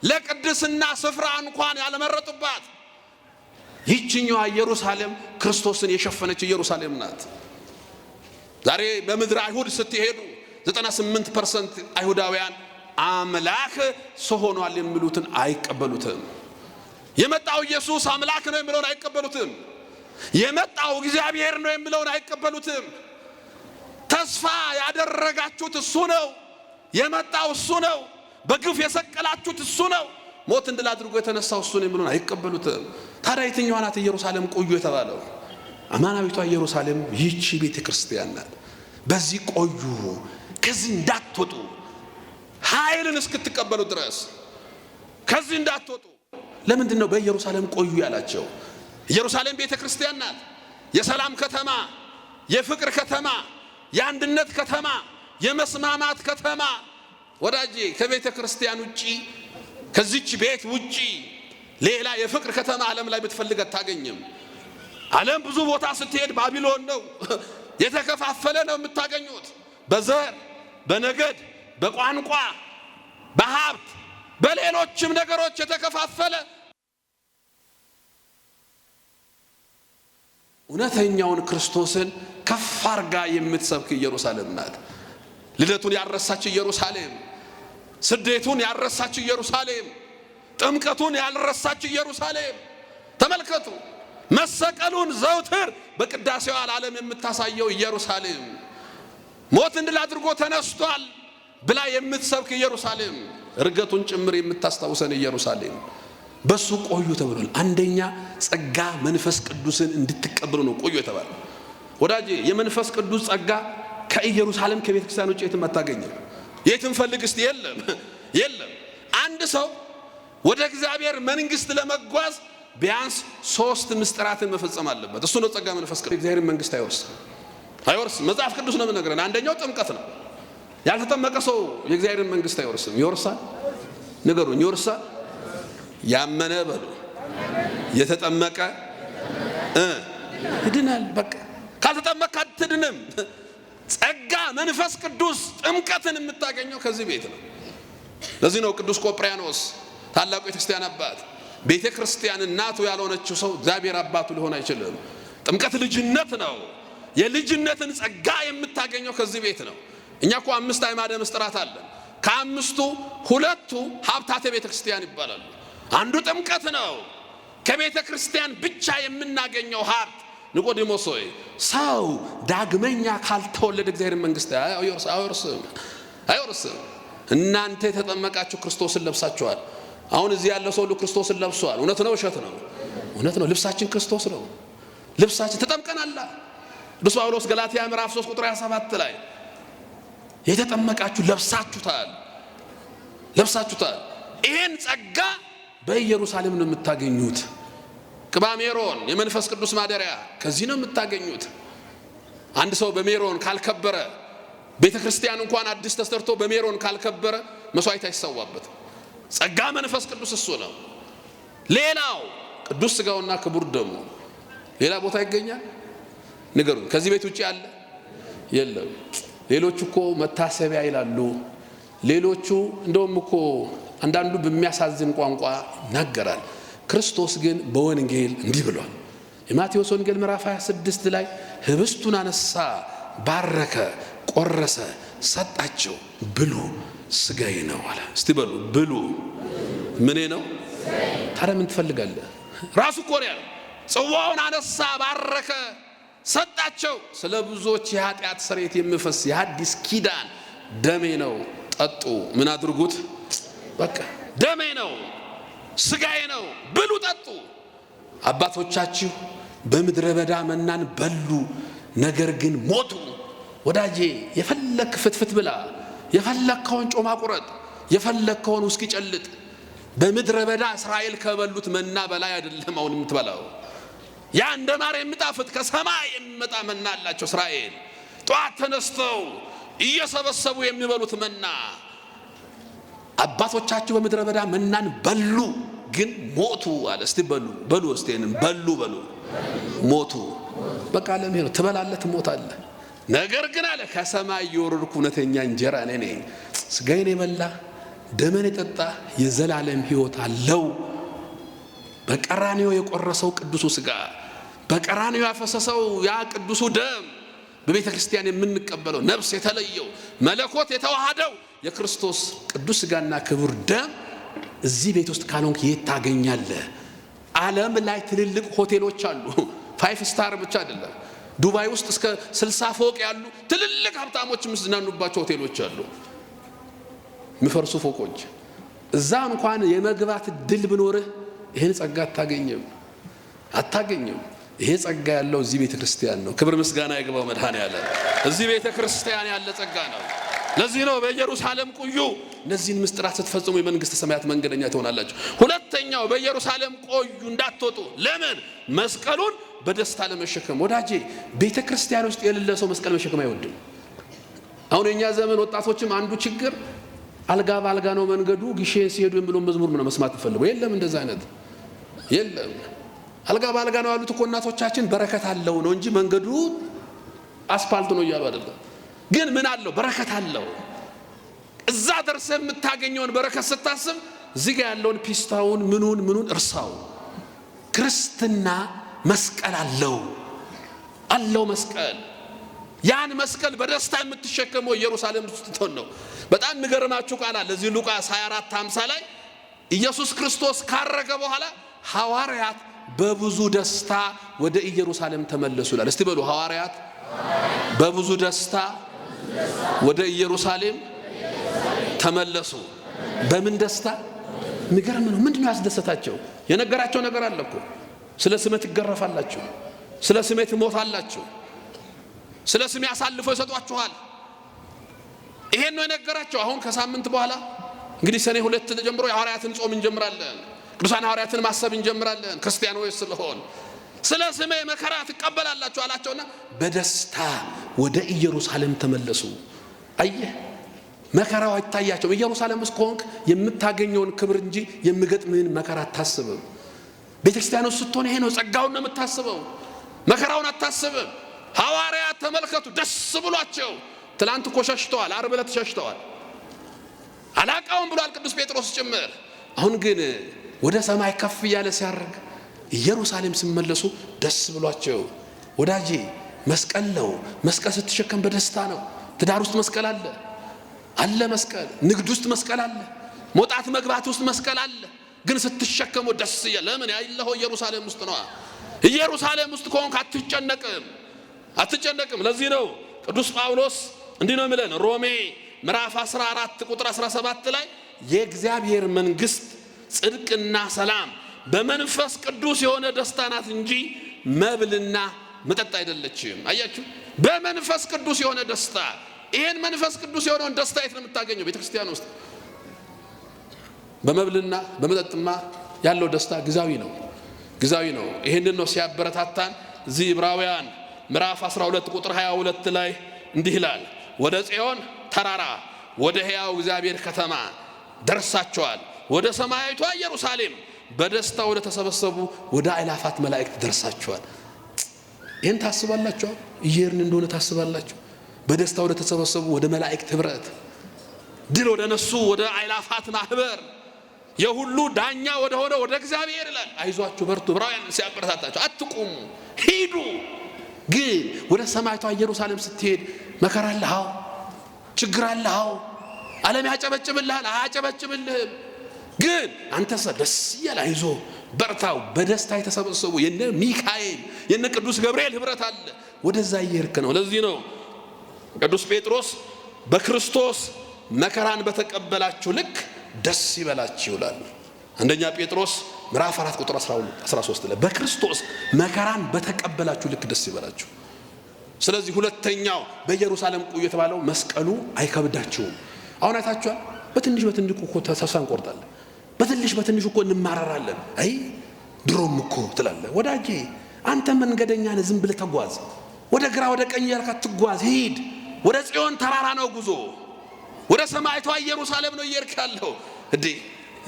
ለቅድስና ስፍራ እንኳን ያልመረጡባት ይህችኛዋ ኢየሩሳሌም ክርስቶስን የሸፈነች ኢየሩሳሌም ናት። ዛሬ በምድር አይሁድ ስትሄዱ 98% አይሁዳውያን አምላክ ሰው ሆኗል የሚሉትን አይቀበሉትም። የመጣው ኢየሱስ አምላክ ነው የሚለውን አይቀበሉትም። የመጣው እግዚአብሔር ነው የሚለውን አይቀበሉትም። ተስፋ ያደረጋችሁት እሱ ነው፣ የመጣው እሱ ነው፣ በግፍ የሰቀላችሁት እሱ ነው፣ ሞትን ድል አድርጎ የተነሳው እሱ ነው የሚለውን አይቀበሉትም። ታዲያ የትኛዋ ናት ኢየሩሳሌም ቆዩ የተባለው? አማናዊቷ ኢየሩሳሌም ይህቺ ቤተ ክርስቲያን ናት። በዚህ ቆዩ፣ ከዚህ እንዳትወጡ፣ ኃይልን እስክትቀበሉ ድረስ ከዚህ እንዳትወጡ። ለምንድን ነው በኢየሩሳሌም ቆዩ ያላቸው? ኢየሩሳሌም ቤተ ክርስቲያን ናት። የሰላም ከተማ፣ የፍቅር ከተማ፣ የአንድነት ከተማ፣ የመስማማት ከተማ። ወዳጄ ከቤተ ክርስቲያን ውጪ ከዚች ቤት ውጪ ሌላ የፍቅር ከተማ ዓለም ላይ ብትፈልግ አታገኝም። ዓለም ብዙ ቦታ ስትሄድ ባቢሎን ነው፣ የተከፋፈለ ነው የምታገኙት። በዘር፣ በነገድ፣ በቋንቋ፣ በሀብት፣ በሌሎችም ነገሮች የተከፋፈለ እውነተኛውን ክርስቶስን ከፍ አርጋ የምትሰብክ ኢየሩሳሌም ናት። ልደቱን ያረሳች ኢየሩሳሌም፣ ስደቱን ያረሳች ኢየሩሳሌም፣ ጥምቀቱን ያልረሳች ኢየሩሳሌም። ተመልከቱ፣ መሰቀሉን ዘውትር በቅዳሴው ዓለም የምታሳየው ኢየሩሳሌም፣ ሞትን ድል አድርጎ ተነስቷል ብላ የምትሰብክ ኢየሩሳሌም፣ እርገቱን ጭምር የምታስታውሰን ኢየሩሳሌም። በሱ ቆዩ ተብሏል። አንደኛ ጸጋ መንፈስ ቅዱስን እንድትቀበሉ ነው ቆዩ የተባለው። ወዳጄ የመንፈስ ቅዱስ ጸጋ ከኢየሩሳሌም ከቤተ ክርስቲያን ውጭ የትም አታገኝም። የትም ፈልግ እስቲ የለም። አንድ ሰው ወደ እግዚአብሔር መንግስት ለመጓዝ ቢያንስ 3 ምስጢራትን መፈጸም አለበት። እሱ ነው ጸጋ መንፈስ ቅዱስ። የእግዚአብሔር መንግስት አይወርስም። መጽሐፍ ቅዱስ ነው የምነግረን። አንደኛው ጥምቀት ነው። ያልተጠመቀ ሰው የእግዚአብሔር መንግስት አይወርስም። ይወርሳል? ንገሩኝ፣ ይወርሳል? ያመነ በሉ የተጠመቀ ይድናል። በቃ ካልተጠመቀ አትድንም። ጸጋ መንፈስ ቅዱስ ጥምቀትን የምታገኘው ከዚህ ቤት ነው። ለዚህ ነው ቅዱስ ቆጵርያኖስ ታላቁ የክርስቲያን አባት ቤተ ክርስቲያን እናቱ ያልሆነችው ሰው እግዚአብሔር አባቱ ሊሆን አይችልም። ጥምቀት ልጅነት ነው። የልጅነትን ጸጋ የምታገኘው ከዚህ ቤት ነው። እኛ እኮ 5 አዕማደ ምስጢራት አለን። ከ5ቱ 2ቱ ሀብታተ ቤተ ክርስቲያን ይባላሉ። አንዱ ጥምቀት ነው። ከቤተ ክርስቲያን ብቻ የምናገኘው ሀብት። ኒቆዲሞስ ሆይ ሰው ዳግመኛ ካልተወለደ እግዚአብሔር መንግስት አይወርስም። እናንተ የተጠመቃችሁ ክርስቶስን ለብሳችኋል። አሁን እዚህ ያለው ሰው ሁሉ ክርስቶስን ለብሷል። እውነት ነው ውሸት ነው? እውነት ነው። ልብሳችን ክርስቶስ ነው። ልብሳችን ተጠምቀናል። ቅዱስ ጳውሎስ ገላትያ ምዕራፍ 3 ቁጥር 27 ላይ የተጠመቃችሁ ለብሳችሁታል። ይሄን ጸጋ በኢየሩሳሌም ነው የምታገኙት። ቅባ ሜሮን የመንፈስ ቅዱስ ማደሪያ ከዚህ ነው የምታገኙት። አንድ ሰው በሜሮን ካልከበረ፣ ቤተ ክርስቲያን እንኳን አዲስ ተሰርቶ በሜሮን ካልከበረ መስዋዕት አይሰዋበት። ጸጋ መንፈስ ቅዱስ እሱ ነው። ሌላው ቅዱስ ሥጋውና ክቡር ደሙ ሌላ ቦታ ይገኛል? ንገሩኝ። ከዚህ ቤት ውጪ አለ? የለም። ሌሎቹ እኮ መታሰቢያ ይላሉ። ሌሎቹ እንደውም እኮ አንዳንዱ በሚያሳዝን ቋንቋ ይናገራል። ክርስቶስ ግን በወንጌል እንዲህ ብሏል። የማቴዎስ ወንጌል ምዕራፍ 26 ላይ ህብስቱን አነሳ፣ ባረከ፣ ቆረሰ፣ ሰጣቸው፣ ብሉ ሥጋዬ ነው አለ። እስቲ በሉ ብሉ። ምኔ ነው? ታዲያ ምን ትፈልጋለህ? ራሱ እኮ ነው ያለው። ጽዋውን አነሳ፣ ባረከ፣ ሰጣቸው። ስለ ብዙዎች የኃጢአት ስርየት የሚፈስ የሐዲስ ኪዳን ደሜ ነው፣ ጠጡ። ምን አድርጉት? በቃ ደሜ ነው፣ ሥጋዬ ነው፣ ብሉ ጠጡ። አባቶቻችሁ በምድረ በዳ መናን በሉ፣ ነገር ግን ሞቱ። ወዳጄ የፈለክ ፍትፍት ብላ፣ የፈለከውን ጮማ ቁረጥ፣ የፈለከውን ውስኪ ጨልጥ፣ በምድረ በዳ እስራኤል ከበሉት መና በላይ አይደለም አሁን የምትበላው። ያ እንደ ማር የሚጣፍጥ ከሰማይ የሚመጣ መና አላቸው እስራኤል። ጧት ተነስተው እየሰበሰቡ የሚበሉት መና። አባቶቻችሁ በምድረ በዳ መናን በሉ ግን ሞቱ አለ። እስቲ በሉ እስቲንም በሉ ሞቱ። በቃ ዓለም ይሄ ነው። ትበላለህ፣ ትሞታለህ። ነገር ግን አለ ከሰማይ የወረድኩ እውነተኛ እንጀራ እኔ ነኝ። ሥጋዬን የበላ ደሜን የጠጣ የዘላለም ሕይወት አለው። በቀራንዮ የቆረሰው ቅዱሱ ሥጋ፣ በቀራንዮ ያፈሰሰው ያ ቅዱሱ ደም፣ በቤተ ክርስቲያን የምንቀበለው ነፍስ የተለየው መለኮት የተዋሃደው የክርስቶስ ቅዱስ ሥጋና ክቡር ደም እዚህ ቤት ውስጥ ካልሆንክ የት ታገኛለህ? ዓለም ላይ ትልልቅ ሆቴሎች አሉ። 5 ስታር ብቻ አይደለም። ዱባይ ውስጥ እስከ 60 ፎቅ ያሉ ትልልቅ ሀብታሞች የሚዝናኑባቸው ሆቴሎች አሉ። የሚፈርሱ ፎቆች። እዛ እንኳን የመግባት ድል ብኖርህ ይሄን ጸጋ አታገኝም። ይሄ ጸጋ ያለው እዚህ ቤተ ክርስቲያን ነው። ክብር ምስጋና ይግባው መድኃኔዓለም። እዚህ ቤተ ክርስቲያን ያለ ጸጋ ነው። ለዚህ ነው በኢየሩሳሌም ቆዩ፣ እነዚህን ምስጢራት ስትፈጽሙ የመንግስተ ሰማያት መንገደኛ ትሆናላችሁ። ሁለተኛው በኢየሩሳሌም ቆዩ እንዳትወጡ። ለምን? መስቀሉን በደስታ ለመሸከም። ወዳጄ ቤተ ክርስቲያን ውስጥ የሌለ ሰው መስቀል መሸከም አይወድም። አሁን የኛ ዘመን ወጣቶችም አንዱ ችግር አልጋ ባልጋ ነው መንገዱ፣ ጊሼን ሲሄዱ የሚለው መዝሙር ነው መስማት ፈልገው። የለም እንደዛ አይነት የለም። አልጋ ባልጋ ነው ያሉት እኮ እናቶቻችን በረከት አለው ነው እንጂ መንገዱ አስፋልት ነው እያሉ አይደለም። ግን ምን አለው? በረከት አለው። እዛ ደርሰህ የምታገኘውን በረከት ስታስብ እዚህ ጋር ያለውን ፒስታውን ምኑን እርሳው። ክርስትና መስቀል አለው። አለው መስቀል። ያን መስቀል በደስታ የምትሸከመው ኢየሩሳሌም ውስጥ ነው። በጣም የሚገርማችሁ ቃል አለ እዚህ ሉቃስ 24:50 ላይ ኢየሱስ ክርስቶስ ካረገ በኋላ ሐዋርያት በብዙ ደስታ ወደ ኢየሩሳሌም ተመለሱ ይላል። እስቲ በሉ ሐዋርያት በብዙ ደስታ ወደ ኢየሩሳሌም ተመለሱ። በምን ደስታ? የሚገርም ነው። ምንድነው ያስደሰታቸው? የነገራቸው ነገር አለ እኮ። ስለ ስሜ ትገረፋላችሁ፣ ስለ ስሜ ትሞታላችሁ፣ ስለ ስሜ አሳልፈው ይሰጧችኋል። ይሄን ነው የነገራቸው። አሁን ከሳምንት በኋላ እንግዲህ ሰኔ 2 ጀምሮ የሐዋርያትን ጾም እንጀምራለን። ቅዱሳን ሐዋርያትን ማሰብ እንጀምራለን። ክርስቲያኖች ስለሆን ስለ ስሜ መከራ ትቀበላላችሁ አላቸውና በደስታ ወደ ኢየሩሳሌም ተመለሱ። አየህ መከራው አይታያቸውም። ኢየሩሳሌም ውስጥ ከሆንክ የምታገኘውን ክብር እንጂ የሚገጥምህን መከራ አታስብም። ቤተክርስቲያን ውስጥ ስትሆን ይሄ ነው ጸጋውን ነው የምታስበው፣ መከራውን አታስብም። ሐዋርያት ተመልከቱ ደስ ብሏቸው። ትላንት እኮ ሸሽተዋል፣ ዓርብ ዕለት ሸሽተዋል። አላቃውም ብሏል ቅዱስ ጴጥሮስ ጭምር። አሁን ግን ወደ ሰማይ ከፍ እያለ ሲያርግ ኢየሩሳሌም ሲመለሱ ደስ ብሏቸው። ወዳጄ መስቀል ነው። መስቀል ስትሸከም በደስታ ነው። ትዳር ውስጥ መስቀል አለ አለ መስቀል፣ ንግድ ውስጥ መስቀል አለ፣ መውጣት መግባት ውስጥ መስቀል አለ። ግን ስትሸከመው ደስ ይላል። ለምን? ያይለኸው ኢየሩሳሌም ውስጥ ነው። ኢየሩሳሌም ውስጥ ከሆንክ አትጨነቅም። ለዚህ ነው ቅዱስ ጳውሎስ እንዲህ ነው የሚለን ሮሜ ምዕራፍ 14 ቁጥር 17 ላይ የእግዚአብሔር መንግስት ጽድቅና ሰላም በመንፈስ ቅዱስ የሆነ ደስታ ናት እንጂ መብልና መጠጥ አይደለችም። አያችሁ፣ በመንፈስ ቅዱስ የሆነ ደስታ። ይሄን መንፈስ ቅዱስ የሆነውን ደስታ የት ነው የምታገኘው? ቤተክርስቲያን ውስጥ። በመብልና በመጠጥማ ያለው ደስታ ግዛዊ ነው። ይሄንን ነው ሲያበረታታን እዚህ ዕብራውያን ምዕራፍ 12 ቁጥር 22 ላይ እንዲህ ይላል፣ ወደ ጽዮን ተራራ ወደ ሕያው እግዚአብሔር ከተማ ደርሳቸዋል፣ ወደ ሰማያዊቷ ኢየሩሳሌም በደስታ ወደ ተሰበሰቡ ወደ አእላፋት መላእክት ደርሳቸዋል። ይህን ታስባላችሁ? እየሄድን እንደሆነ ታስባላችሁ? በደስታ ወደ ተሰበሰቡ ወደ መላእክት ህብረት፣ ድል ወደ ነሱ ወደ አእላፋት ማህበር፣ የሁሉ ዳኛ ወደ ሆነ ወደ እግዚአብሔር ይላል። አይዟችሁ በርቱ። ዕብራውያን ሲያበረታታችሁ አትቁሙ፣ ሂዱ። ግን ወደ ሰማያዊቷ ኢየሩሳሌም ስትሄድ መከራ አለ፣ ችግር አለ። ዓለም ያጨበጭብልሃል፣ አያጨበጭብልህም። ግን አንተስ ደስ እያለ አይዞ በርታው። በደስታ የተሰበሰቡ የነ ሚካኤል የነ ቅዱስ ገብርኤል ህብረት አለ። ወደዛ እየሄድክ ነው። ለዚህ ነው ቅዱስ ጴጥሮስ በክርስቶስ መከራን በተቀበላችሁ ልክ ደስ ይበላችሁ ይላል። አንደኛ ጴጥሮስ ምዕራፍ 4 ቁጥር 13 ላይ በክርስቶስ መከራን በተቀበላችሁ ልክ ደስ ይበላችሁ። ስለዚህ ሁለተኛው በኢየሩሳሌም ቆዩ የተባለው መስቀሉ አይከብዳችሁም። አሁን አይታችኋል። በትንሽ እኮ ተስፋ እንቆርጣለን። በትንሽ እኮ እንማራራለን። አይ ድሮም እኮ ትላለህ። ወዳጄ አንተ መንገደኛ ነህ፣ ዝም ብለህ ተጓዝ። ወደ ግራ ወደ ቀኝ ያልካ ትጓዝ፣ ሂድ። ወደ ጽዮን ተራራ ነው ጉዞ፣ ወደ ሰማይቷ ኢየሩሳሌም ነው እየሄድክ ያለው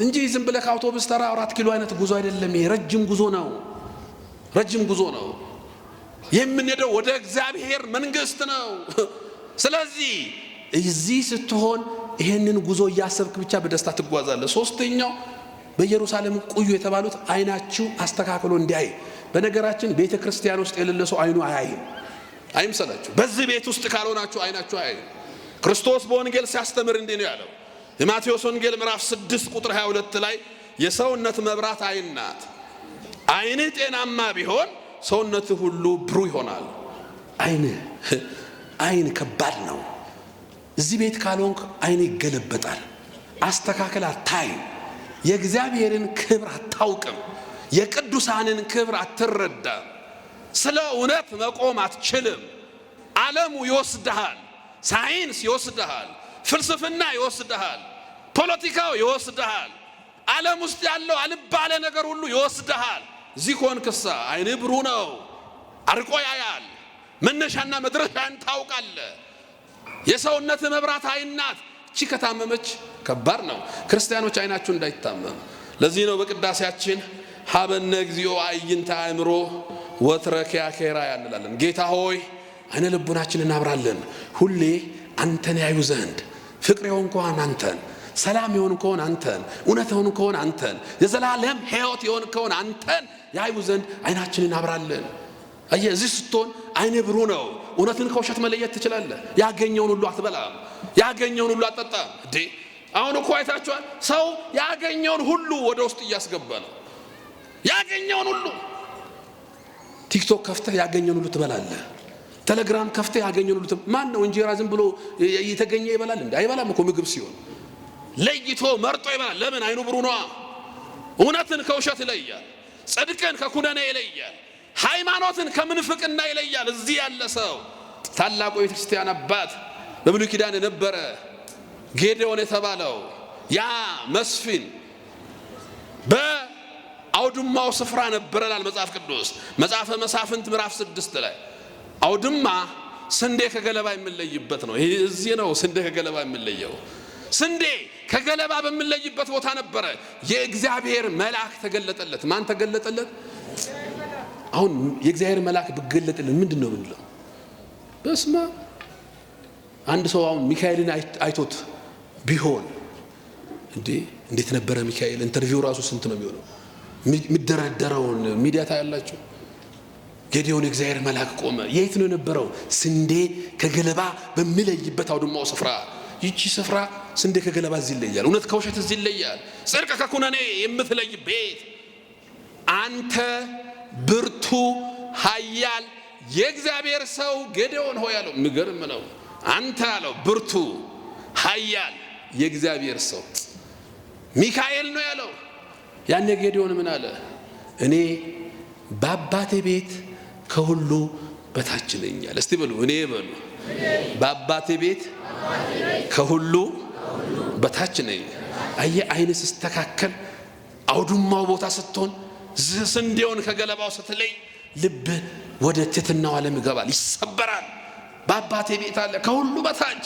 እንጂ ዝም ብለህ ከአውቶቡስ ተራ 4 ኪሎ አይነት ጉዞ አይደለም። ይሄ ረጅም ጉዞ ነው። የምንሄደው ወደ እግዚአብሔር መንግስት ነው። ስለዚህ እዚህ ስትሆን ይሄንን ጉዞ እያሰብክ ብቻ በደስታ ትጓዛለህ። ሶስተኛው በኢየሩሳሌም ቆዩ የተባሉት አይናችሁ አስተካክሎ እንዲያይ። በነገራችን ቤተ ክርስቲያን ውስጥ የሌለ ሰው አይኑ አያይም። አይምሰላችሁ። በዚህ ቤት ውስጥ ካልሆናችሁ አይናችሁ አያይም። ክርስቶስ በወንጌል ሲያስተምር እንዲህ ነው ያለው። የማቴዎስ ወንጌል ምዕራፍ 6 ቁጥር 22 ላይ የሰውነት መብራት አይን ናት። አይንህ ጤናማ ቢሆን ሰውነትህ ሁሉ ብሩህ ይሆናል። አይን ከባድ ነው። እዚህ ቤት ካልሆንክ አይን ይገለበጣል። አስተካከል አታይም። የእግዚአብሔርን ክብር አታውቅም። የቅዱሳንን ክብር አትረዳም። ስለ እውነት መቆም አትችልም። ዓለሙ ይወስድሃል፣ ሳይንስ ይወስድሃል፣ ፍልስፍና ይወስድሃል፣ ፖለቲካው ይወስድሃል፣ ዓለም ውስጥ ያለው አልባለ ነገር ሁሉ ይወስድሃል። እዚህ ከሆንክሳ አይንህ ብሩህ ነው፣ አርቆ ያያል፣ መነሻና መድረሻን ታውቃለህ። የሰውነት መብራት አይን ናት። እቺ ከታመመች ከባድ ነው። ክርስቲያኖች አይናችሁ እንዳይታመም። ለዚህ ነው በቅዳሴያችን ሀበነ እግዚኦ አዕይንተ አእምሮ ወትረኪያኬራ ያንላለን። ጌታ ሆይ አይነ ልቡናችንን እናብራለን፣ ሁሌ አንተን ያዩ ዘንድ። ፍቅር የሆን ከሆነ አንተን፣ ሰላም የሆን ከሆነ አንተን፣ እውነት የሆን ከሆነ አንተን፣ የዘላለም ሕይወት የሆን ከሆነ አንተን ያዩ ዘንድ አይናችንን እናብራለን። አየህ፣ እዚህ ስትሆን አይነ ብሩ ነው። እውነትን ከውሸት መለየት ትችላለህ። ያገኘውን ሁሉ አትበላም፣ ያገኘውን ሁሉ አትጠጣም። እንዴ አሁን እኮ አይታችኋል። ሰው ያገኘውን ሁሉ ወደ ውስጥ እያስገባ ነው። ያገኘውን ሁሉ ቲክቶክ ከፍተህ ያገኘውን ሁሉ ትበላለህ። ቴሌግራም ከፍተህ ያገኘውን ሁሉ ማን ነው እንጀራ ዝም ብሎ የተገኘ ይበላል እንዴ? አይበላም እኮ ምግብ ሲሆን ለይቶ መርጦ ይበላል። ለምን? አይኑ ብሩ ነው። እውነትን ከውሸት ይለያል፣ ጽድቅን ከኩነኔ ይለያል፣ ሃይማኖትን ከምንፍቅና ይለያል። እዚህ ያለ ሰው ታላቁ የቤተክርስቲያን አባት በብሉይ ኪዳን የነበረ ጌዴዎን የተባለው ያ መስፍን በአውድማው ስፍራ ነበረላል መጽሐፍ ቅዱስ መጽሐፈ መሳፍንት ምዕራፍ 6 ላይ አውድማ ስንዴ ከገለባ የሚለይበት ነው። ይሄ እዚህ ነው ስንዴ ከገለባ የሚለየው። ስንዴ ከገለባ በሚለይበት ቦታ ነበረ የእግዚአብሔር መልአክ ተገለጠለት። ማን ተገለጠለት? አሁን የእግዚአብሔር መልአክ ብገለጥልን ምንድነው ብንለው? በስማ አንድ ሰው አሁን ሚካኤልን አይቶት ቢሆን እንዴት ነበረ ሚካኤል? ኢንተርቪው ራሱ ስንት ነው የሚሆነው? የሚደረደረውን ሚዲያ ታያላችሁ። ጌዴዎን የእግዚአብሔር መልአክ ቆመ። የት ነው የነበረው? ስንዴ ከገለባ በሚለይበት አውድማው ስፍራ። ይቺ ስፍራ ስንዴ ከገለባ እዚህ ይለያል፣ እውነት ከውሸት እዚህ ይለያል፣ ጽድቅ ከኩነኔ የምትለይ ቤት። አንተ ብርቱ ኃያል የእግዚአብሔር ሰው ጌዴዎን ሆይ አለው። የሚገርም ነው። አንተ አለው ብርቱ ኃያል የእግዚአብሔር ሰው ሚካኤል ነው ያለው። ያኔ ጌዴዎን ምን አለ? እኔ በአባቴ ቤት ከሁሉ በታች ነኝ አለ። እስቲ በሉ እኔ በሉ በአባቴ ቤት ከሁሉ በታች ነኝ። አየህ አይን ስትስተካከል አውድማው ቦታ ስትሆን ስንዴውን ከገለባው ስትለይ ልብ ወደ ትሕትናው ዓለም ይገባል፣ ይሰበራል። በአባቴ ቤት አለ ከሁሉ በታች።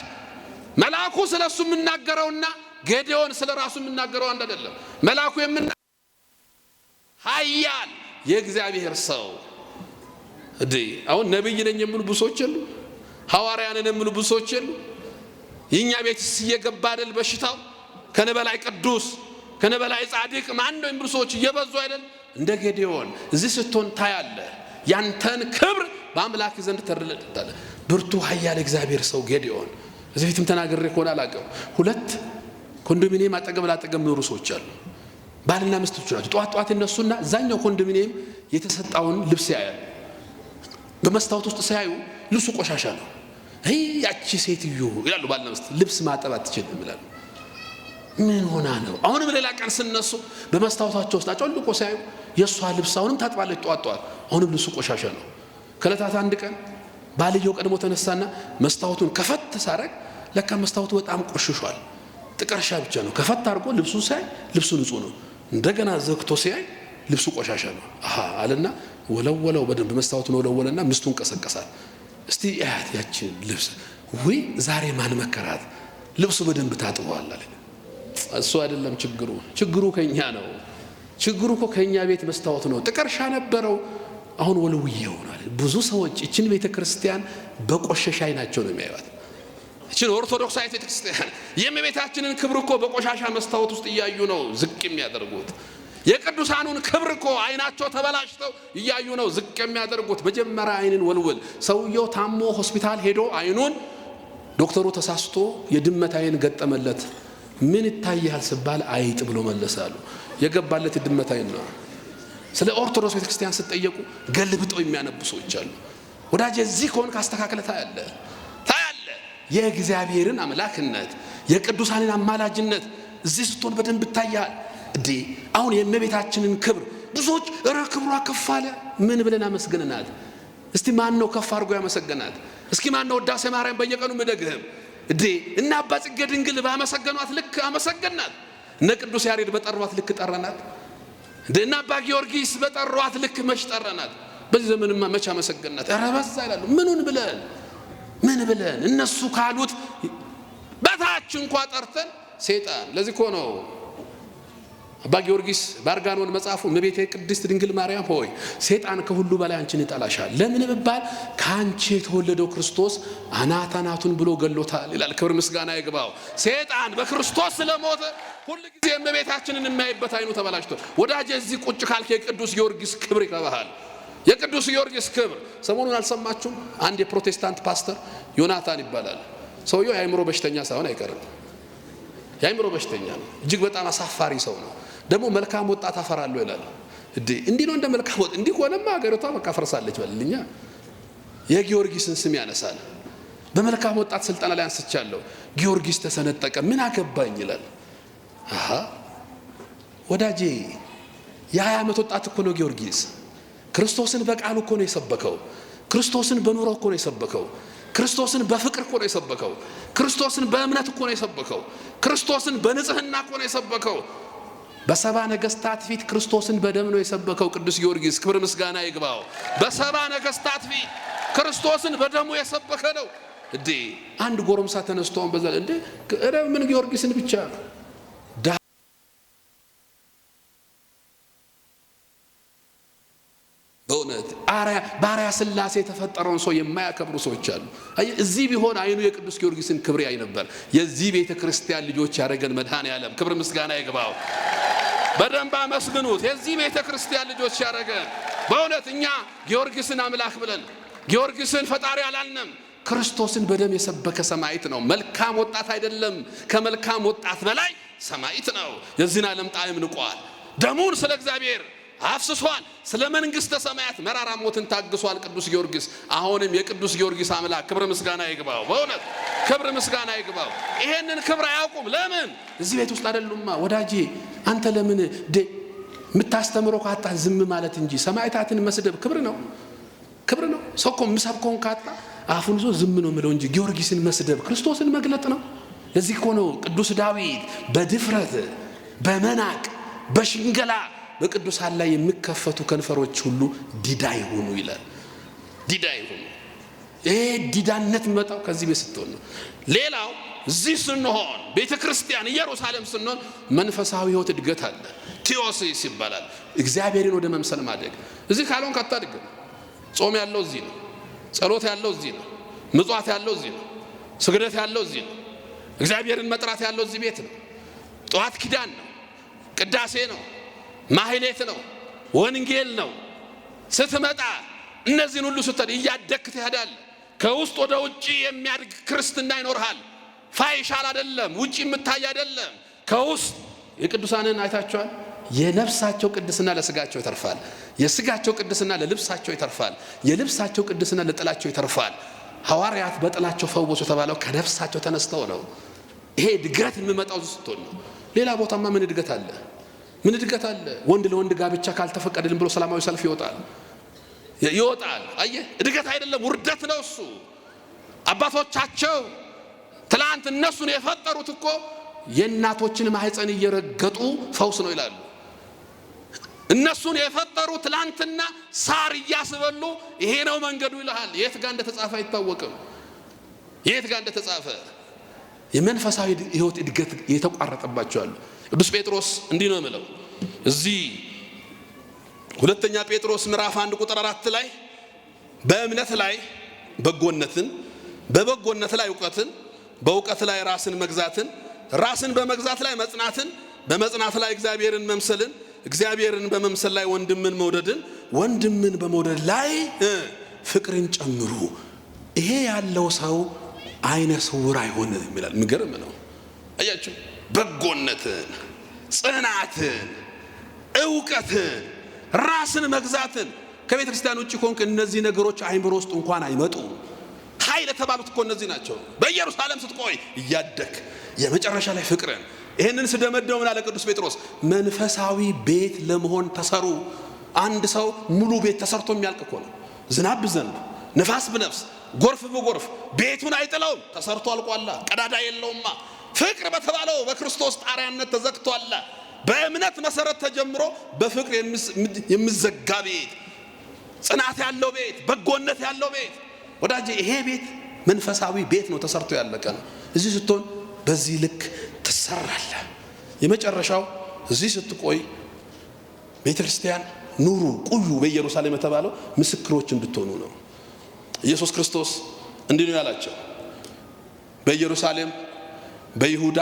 መልአኩ ስለሱ የምናገረውና ጌዴዎን ስለራሱ የምናገረው አንድ አይደለም። መልአኩ ኃያል የእግዚአብሔር ሰው አሁን ነብይ ነኝ የሚሉ ብዙዎች የሉ፣ ሐዋርያ ነኝ የሚሉ ብዙዎች የሉ። የኛ ቤትስ እየገባ አይደል በሽታው? ከኔ በላይ ቅዱስ ከኔ በላይ ጻድቅ ማን ነው የሚሉ ሰዎች እየበዙ አይደል? እንደ ጌዴዎን እዚህ ስትሆን ታያለ። ያንተን ክብር በአምላክ ዘንድ ተረድተሃል። ብርቱ ኃያል እግዚአብሔር ሰው ጌዴዎን። እዚህ ፊትም ተናግሬ ከሆነ አላውቅም። ሁለት ኮንዶሚኒየም አጠገብ ላጠገብ የሚኖሩ ሰዎች አሉ። ባልና ሚስቶች ናቸው። ጧት እነሱና እዛኛው ኮንዶሚኒየም የተሰጣውን ልብስ ያያል። በመስታወት ውስጥ ሳያዩ ልብሱ ቆሻሻ ነው። ያቺ ሴትዮ ይላሉ ባልና ሚስት ልብስ ማጠብ አትችልም ይላሉ። ምን ሆና ነው? አሁንም ሌላ ቀን ስነሱ በመስታወታቸው ውስጥ አጨልቆ ሳያዩ የሷ ልብስ አሁንም ታጥባለች ጧት፣ አሁንም ልብሱ ቆሻሻ ነው። ከለታት አንድ ቀን ባልየው ቀድሞ ተነሳና መስታወቱን ከፈት ሳረግ ለካ መስታወቱ በጣም ቆሽሿል። ጥቀርሻ ብቻ ነው። ከፈት አድርጎ ልብሱን ሳይ ልብሱ ንጹህ ነው። እንደገና ዘግቶ ሲያይ ልብሱ ቆሻሻ ነው። አለና ወለወለው በደንብ መስታወቱን ወለወለና ሚስቱን ቀሰቀሳል። እስቲ ያችን ልብስ ወይ ዛሬ ማን መከራት? ልብሱ በደንብ ታጥቧል አለ። እሱ አይደለም ችግሩ ከኛ ነው። ችግሩ እኮ ከኛ ቤት መስታወት ነው። ጥቀርሻ ነበረው አሁን ወለውየው ነው። ብዙ ሰዎች እችን ቤተክርስቲያን በቆሻሻ አይናቸው ነው የሚያዩት። እችን ኦርቶዶክሳዊት ቤተክርስቲያን የእመቤታችንን ክብር እኮ በቆሻሻ መስታወት ውስጥ እያዩ ነው ዝቅ የሚያደርጉት። የቅዱሳኑን ክብር እኮ አይናቸው ተበላሽተው እያዩ ነው ዝቅ የሚያደርጉት። መጀመሪያ አይንን ወልወል። ሰውየው ታሞ ሆስፒታል ሄዶ አይኑን ዶክተሩ ተሳስቶ የድመት አይን ገጠመለት። ምን ይታያል ሲባል አይጥ ብሎ መለሳሉ። የገባለት የድመት አይን ነው። ስለ ኦርቶዶክስ ቤተክርስቲያን ስትጠየቁ ገልብጠው የሚያነቡ ሰዎች አሉ። ወዳጄ እዚህ ከሆነ ካስተካከለ ታያለ የእግዚአብሔርን አምላክነት የቅዱሳንን አማላጅነት እዚህ ስትሆን በደንብ ይታያል። አሁን የእመቤታችንን ክብር ብዙዎች ክብሯ ከፍ አለ። ምን ብለን አመስግነናት? እስቲ ማን ነው ከፍ አድርጎ ያመሰገናት? እስኪ ማን ነው ውዳሴ ማርያም በየቀኑ ምደግህም እና አባ ጽጌ ድንግል ባመሰገኗት ልክ አመሰገናት። እነ ቅዱስ ያሬድ በጠሯት ልክ ጠራናት። እና አባ ጊዮርጊስ በጠሯት ልክ መች ጠራናት? በዚህ ዘመንማ መች አመሰገናት? ኧረ በዛ ይላሉ። ምን ብለን እነሱ ካሉት በታች እንኳን ጠርተን ሰይጣን። ለዚህ እኮ ነው አባ ጊዮርጊስ በአርጋኖን መጽሐፉ እመቤቴ ቅድስት ድንግል ማርያም ሆይ ሰይጣን ከሁሉ በላይ አንቺን ይጠላሻል። ለምን ብባል ከአንቺ የተወለደው ክርስቶስ አናቱን ብሎ ገሎታል ይላል። ክብር ምስጋና ይግባው። ሰይጣን በክርስቶስ ስለሞተ ሁሉ ጊዜ እመቤታችንን የማይበት አይኑ ተበላሽቶ። ወዳጄ እዚህ ቁጭ ካልክ የቅዱስ ጊዮርጊስ ክብር ይከባሃል። የቅዱስ ጊዮርጊስ ክብር ሰሞኑን አልሰማችሁም? አንድ የፕሮቴስታንት ፓስተር ዮናታን ይባላል። ሰውየው የአእምሮ በሽተኛ ሳይሆን አይቀርም። የአእምሮ በሽተኛ ነው። እጅግ በጣም አሳፋሪ ሰው ነው። ደግሞ መልካም ወጣት አፈራለሁ ይላል። እንዲህ ነው እንደ መልካም ወጣት። እንዲህ ከሆነማ ሀገሪቷ በቃ ፈርሳለች በልልኛ። የጊዮርጊስን ስም ያነሳል። በመልካም ወጣት ስልጠና ላይ አንስቻለሁ። ጊዮርጊስ ተሰነጠቀ ምን አገባኝ ይላል። አሃ ወዳጄ የ20 ዓመት ወጣት እኮ ነው ጊዮርጊስ። ክርስቶስን በቃሉ እኮ ነው የሰበከው። ክርስቶስን በኑሮ እኮ ነው የሰበከው። ክርስቶስን በፍቅር እኮ ነው የሰበከው። ክርስቶስን በእምነት እኮ ነው የሰበከው። ክርስቶስን በንጽህና እኮ ነው የሰበከው። በሰባ ነገስታት ፊት ክርስቶስን በደም ነው የሰበከው ቅዱስ ጊዮርጊስ። ክብር ምስጋና ይግባው። በሰባ ነገስታት ፊት ክርስቶስን በደሙ የሰበከ ነው። አንድ ጎረምሳ ተነስቶን በዛ ምን ጊዮርጊስን ብቻ በእውነት ባሪያ ስላሴ የተፈጠረውን ሰው የማያከብሩ ሰዎች አሉ። እዚህ ቢሆን አይኑ የቅዱስ ጊዮርጊስን ክብር ያይ ነበር። የዚህ ቤተ ክርስቲያን ልጆች ያደረገን መድኃኔዓለም ክብር ምስጋና ይግባው። በደንብ አመስግኑት። የዚህ ቤተ ክርስቲያን ልጆች ያደረገን በእውነት እኛ ጊዮርጊስን አምላክ ብለን ጊዮርጊስን ፈጣሪ አላልንም። ክርስቶስን በደም የሰበከ ሰማዕት ነው። መልካም ወጣት አይደለም፣ ከመልካም ወጣት በላይ ሰማዕት ነው። የዚህን ዓለም ጣዕም ንቋል። ደሙን ስለ እግዚአብሔር አፍስሷል። ስለ መንግስተ ሰማያት መራራ ሞትን ታግሷል ቅዱስ ጊዮርጊስ። አሁንም የቅዱስ ጊዮርጊስ አምላክ ክብር ምስጋና ይግባው። በእውነት ክብር ምስጋና ይግባው። ይሄንን ክብር አያውቁም። ለምን? እዚህ ቤት ውስጥ አይደሉማ። ወዳጄ አንተ ለምን የምታስተምረው ካጣ ዝም ማለት እንጂ ሰማዕታትን መስደብ ክብር ነው፣ ክብር ነው። ሰው እኮ ምሰብከውን ካጣ አፉን ይዞ ዝም ነው የሚለው እንጂ ጊዮርጊስን መስደብ ክርስቶስን መግለጥ ነው። ለዚህ እኮ ነው ቅዱስ ዳዊት በድፍረት በመናቅ በሽንገላ በቅዱሳን ላይ የሚከፈቱ ከንፈሮች ሁሉ ዲዳ ይሁኑ ይላል። ዲዳ ይሁኑ። ይሄ ዲዳነት የሚመጣው ከዚህ ቤት ስትሆን ነው። ሌላው እዚህ ስንሆን ቤተ ክርስቲያን ኢየሩሳሌም ስንሆን መንፈሳዊ ሕይወት እድገት አለ። ቴዎሲስ ይባላል። እግዚአብሔርን ወደ መምሰል ማደግ። እዚህ ካልሆንክ አታድግም። ጾም ያለው እዚህ ነው። ጸሎት ያለው እዚህ ነው። ምጽዋት ያለው እዚህ ነው። ስግደት ያለው እዚህ ነው። እግዚአብሔርን መጥራት ያለው እዚህ ቤት ነው። ጠዋት ኪዳን ነው። ቅዳሴ ነው። ማህሌት ነው። ወንጌል ነው። ስትመጣ እነዚህን ሁሉ ስትል እያደግክ ትሄዳለህ። ከውስጥ ወደ ውጪ የሚያድግ ክርስትና ይኖርሃል። ፋይሻል አይደለም፣ ውጪ የምታይ አይደለም። ከውስጥ የቅዱሳንን አይታቸዋል። የነፍሳቸው ቅድስና ለስጋቸው ይተርፋል። የስጋቸው ቅድስና ለልብሳቸው ይተርፋል። የልብሳቸው ቅድስና ለጥላቸው ይተርፋል። ሐዋርያት በጥላቸው ፈወሱ የተባለው ከነፍሳቸው ተነስተው ነው። ይሄ እድገት የሚመጣው ስትሆን ነው። ሌላ ቦታማ ምን እድገት አለ? ምን እድገት አለ? ወንድ ለወንድ ጋብቻ ካልተፈቀደልን ብሎ ሰላማዊ ሰልፍ ይወጣል። አየህ፣ እድገት አይደለም ውርደት ነው እሱ። አባቶቻቸው ትላንት እነሱን የፈጠሩት እኮ የእናቶችን ማህፀን እየረገጡ ፈውስ ነው ይላሉ። እነሱን የፈጠሩ ትላንትና ሳር እያስበሉ ይሄ ነው መንገዱ ይልሃል። የት ጋር እንደተጻፈ አይታወቅም። የት ጋር እንደተጻፈ የመንፈሳዊ ሕይወት እድገት የተቋረጠባቸው አሉ። ቅዱስ ጴጥሮስ እንዲህ ነው የሚለው እዚህ ሁለተኛ ጴጥሮስ ምዕራፍ 1 ቁጥር 4 ላይ በእምነት ላይ በጎነትን፣ በበጎነት ላይ እውቀትን፣ በእውቀት ላይ ራስን መግዛትን፣ ራስን በመግዛት ላይ መጽናትን፣ በመጽናት ላይ እግዚአብሔርን መምሰልን፣ እግዚአብሔርን በመምሰል ላይ ወንድምን መውደድን፣ ወንድምን በመውደድ ላይ ፍቅርን ጨምሩ። ይሄ ያለው ሰው አይነ ስውር አይሆንም ይላል። ምገርም ነው። አያችሁ፣ በጎነትን፣ ጽናትን፣ እውቀትን፣ ራስን መግዛትን። ከቤተ ክርስቲያን ውጭ ኮንክ እነዚህ ነገሮች አይምሮ ውስጥ እንኳን አይመጡም። ኃይል የተባሉት እኮ እነዚህ ናቸው። በኢየሩሳሌም ስትቆይ እያደክ የመጨረሻ ላይ ፍቅርን። ይህንን ስደመደው ምን አለ ቅዱስ ጴጥሮስ? መንፈሳዊ ቤት ለመሆን ተሰሩ። አንድ ሰው ሙሉ ቤት ተሰርቶ የሚያልቅ እኮ ነው። ዝናብ ብዘንብ፣ ንፋስ ብነፍስ፣ ጎርፍ ብጎርፍ ቤቱን አይጥለውም። ተሰርቶ አልቋላ። ቀዳዳ የለውማ። ፍቅር በተባለው በክርስቶስ ጣሪያነት ተዘግቷላ። በእምነት መሰረት ተጀምሮ በፍቅር የሚዘጋ ቤት፣ ጽናት ያለው ቤት፣ በጎነት ያለው ቤት። ወዳጄ ይሄ ቤት መንፈሳዊ ቤት ነው፣ ተሰርቶ ያለቀ ነው። እዚህ ስትሆን በዚህ ልክ ትሰራለህ። የመጨረሻው እዚህ ስትቆይ ቤተክርስቲያን ኑሩ ቁዩ በኢየሩሳሌም የተባለው ምስክሮች እንድትሆኑ ነው። ኢየሱስ ክርስቶስ እንዲህ ነው ያላቸው፣ በኢየሩሳሌም፣ በይሁዳ፣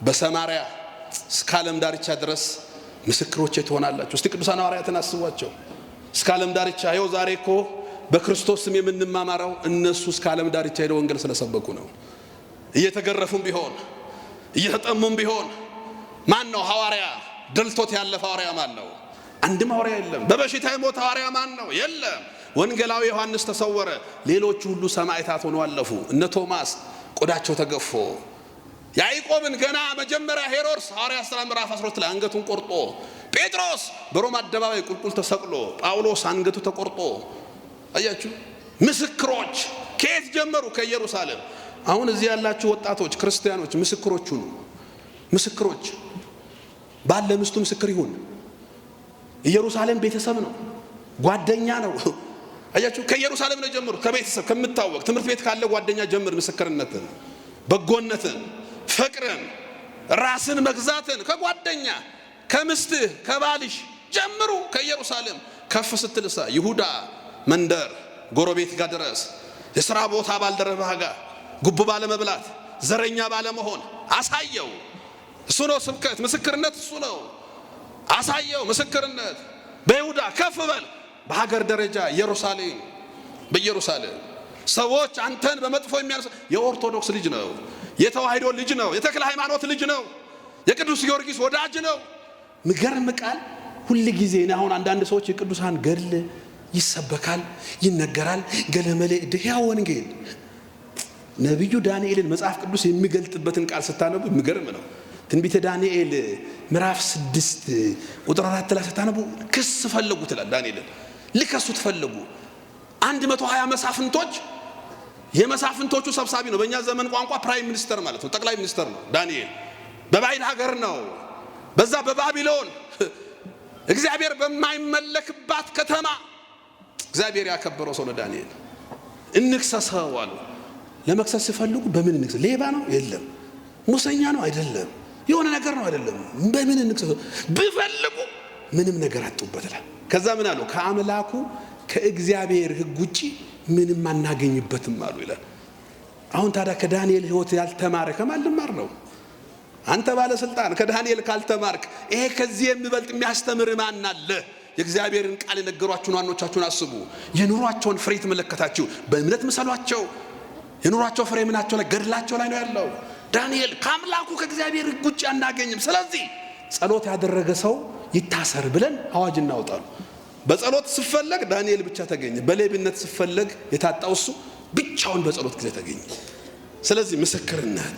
በሰማርያ እስከ ዓለም ዳርቻ ድረስ ምስክሮቼ ትሆናላችሁ። እስቲ ቅዱሳን ሐዋርያትን አስቧቸው። እስከ ዓለም ዳርቻ ይኸው ዛሬ እኮ በክርስቶስ ስም የምንማማረው እነሱ እስከ ዓለም ዳርቻ ሄደው ወንጌል ስለሰበኩ ነው። እየተገረፉም ቢሆን እየተጠሙም ቢሆን ማን ነው ሐዋርያ ደልቶት ያለፈ ሐዋርያ ማን ነው? አንድም ሐዋርያ የለም። በበሽታ የሞተ ሐዋርያ ማን ነው? የለም። ወንጌላዊ ዮሐንስ ተሰወረ። ሌሎቹ ሁሉ ሰማዕታት ሆነው አለፉ። እነ ቶማስ ቆዳቸው ተገፎ፣ ያዕቆብን ገና መጀመሪያ ሄሮድስ ሐዋርያት ሥራ ምዕራፍ 12 ላይ አንገቱን ቆርጦ፣ ጴጥሮስ በሮማ አደባባይ ቁልቁል ተሰቅሎ፣ ጳውሎስ አንገቱ ተቆርጦ። አያችሁ፣ ምስክሮች ከየት ጀመሩ? ከኢየሩሳሌም። አሁን እዚህ ያላችሁ ወጣቶች ክርስቲያኖች ምስክሮች ሁኑ። ምስክሮች ባለ ሚስቱ ምስክር ይሁን። ኢየሩሳሌም ቤተሰብ ነው፣ ጓደኛ ነው። አያችሁ፣ ከኢየሩሳሌም ነው ጀምሩ። ከቤተሰብ ከምታወቅ ትምህርት ቤት ካለ ጓደኛ ጀምር። ምስክርነትን፣ በጎነትን፣ ፍቅርን፣ ራስን መግዛትን ከጓደኛ ከምስትህ ከባልሽ ጀምሩ። ከኢየሩሳሌም ከፍ ስትልሳ ይሁዳ መንደር ጎረቤት ጋር ድረስ የሥራ ቦታ ባልደረባ ጋር ጉቦ ባለመብላት ዘረኛ ባለመሆን አሳየው። እሱ ነው ስብከት፣ ምስክርነት እሱ ነው። አሳየው ምስክርነት። በይሁዳ ከፍ በል። በሀገር ደረጃ ኢየሩሳሌም፣ በኢየሩሳሌም ሰዎች አንተን በመጥፎ የሚያነሱ የኦርቶዶክስ ልጅ ነው፣ የተዋሕዶ ልጅ ነው፣ የተክለ ሃይማኖት ልጅ ነው፣ የቅዱስ ጊዮርጊስ ወዳጅ ነው። ምገርም ቃል ሁል ጊዜ ነው። አሁን አንዳንድ ሰዎች የቅዱሳን ገድል ይሰበካል፣ ይነገራል፣ ገለመሌ ሕያው ወንጌል ነቢዩ ዳንኤልን መጽሐፍ ቅዱስ የሚገልጥበትን ቃል ስታነቡ የሚገርም ነው። ትንቢተ ዳንኤል ምዕራፍ 6 ቁጥር 4 ላይ ስታነቡ ክስ ፈለጉ ትላል። ዳንኤልን ሊከሱት ፈለጉ። 120 መሳፍንቶች፣ የመሳፍንቶቹ ሰብሳቢ ነው። በእኛ ዘመን ቋንቋ ፕራይም ሚኒስተር ማለት ነው፣ ጠቅላይ ሚኒስተር ነው። ዳንኤል በባዕድ ሀገር ነው፣ በዛ በባቢሎን እግዚአብሔር በማይመለክባት ከተማ እግዚአብሔር ያከበረው ሰው ነው ዳንኤል። እንክሰሰው አሉ። ለመክሰስ ሲፈልጉ በምን እንክሰስ? ሌባ ነው? የለም። ሙሰኛ ነው? አይደለም። የሆነ ነገር ነው? አይደለም። በምን እንክሰሰው? ቢፈልጉ ምንም ነገር አጡበት ይላል። ከዛ ምን አሉ? ከአምላኩ ከእግዚአብሔር ሕግ ውጪ ምንም አናገኝበትም አሉ ይላል። አሁን ታዲያ ከዳንኤል ሕይወት ያልተማረ ከማን ልማር ነው? አንተ ባለስልጣን ከዳንኤል ካልተማርክ ይሄ ከዚህ የሚበልጥ የሚያስተምር ማን አለ? የእግዚአብሔርን ቃል የነገሯችሁን ዋኖቻችሁን አስቡ። የኑሯቸውን ፍሬ ተመለከታችሁ። በእምነት ምሰሏቸው። የኑሯቸው ፍሬ ምናቸው ላይ? ገድላቸው ላይ ነው ያለው። ዳንኤል ከአምላኩ ከእግዚአብሔር ሕግ ውጭ አናገኝም፣ ስለዚህ ጸሎት ያደረገ ሰው ይታሰር ብለን አዋጅ እናወጣሉ። በጸሎት ሲፈለግ ዳንኤል ብቻ ተገኘ። በሌብነት ሲፈለግ የታጣው እሱ ብቻውን በጸሎት ጊዜ ተገኘ። ስለዚህ ምስክርነት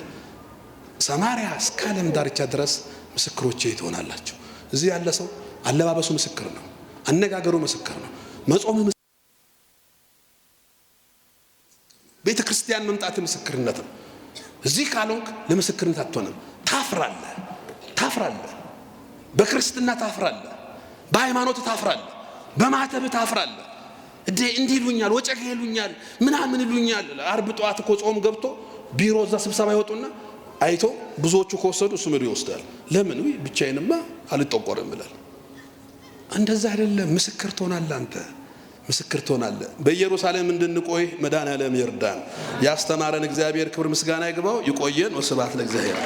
ሰማርያ እስከ ዓለም ዳርቻ ድረስ ምስክሮቼ ትሆናላችሁ። እዚህ ያለ ሰው አለባበሱ ምስክር ነው፣ አነጋገሩ ምስክር ነው፣ መጾም ቤተ ክርስቲያን መምጣት ምስክርነት ነው። እዚህ ካልሆንክ ለምስክርነት አትሆንም። ታፍራለህ፣ ታፍራለህ፣ በክርስትና ታፍራለህ፣ በሃይማኖት ታፍራለህ፣ በማተብ ታፍራለህ። እንዲህ ይሉኛል፣ ወጨጌ ይሉኛል፣ ምናምን ይሉኛል። አርብ ጠዋት እኮ ጾም ገብቶ ቢሮ እዛ ስብሰባ ይወጡና አይቶ ብዙዎቹ ከወሰዱ እሱ ምሩ ይወስዳል። ለምን? ብቻዬንማ አልጠቆርም ይላል። እንደዛ አይደለም። ምስክር ትሆናለህ። አንተ ምስክር ትሆናለህ። በኢየሩሳሌም እንድንቆይ መድኃኔዓለም ይርዳን። ያስተማረን እግዚአብሔር ክብር ምስጋና ይግባው። ይቆየን። ወስብሐት ለእግዚአብሔር።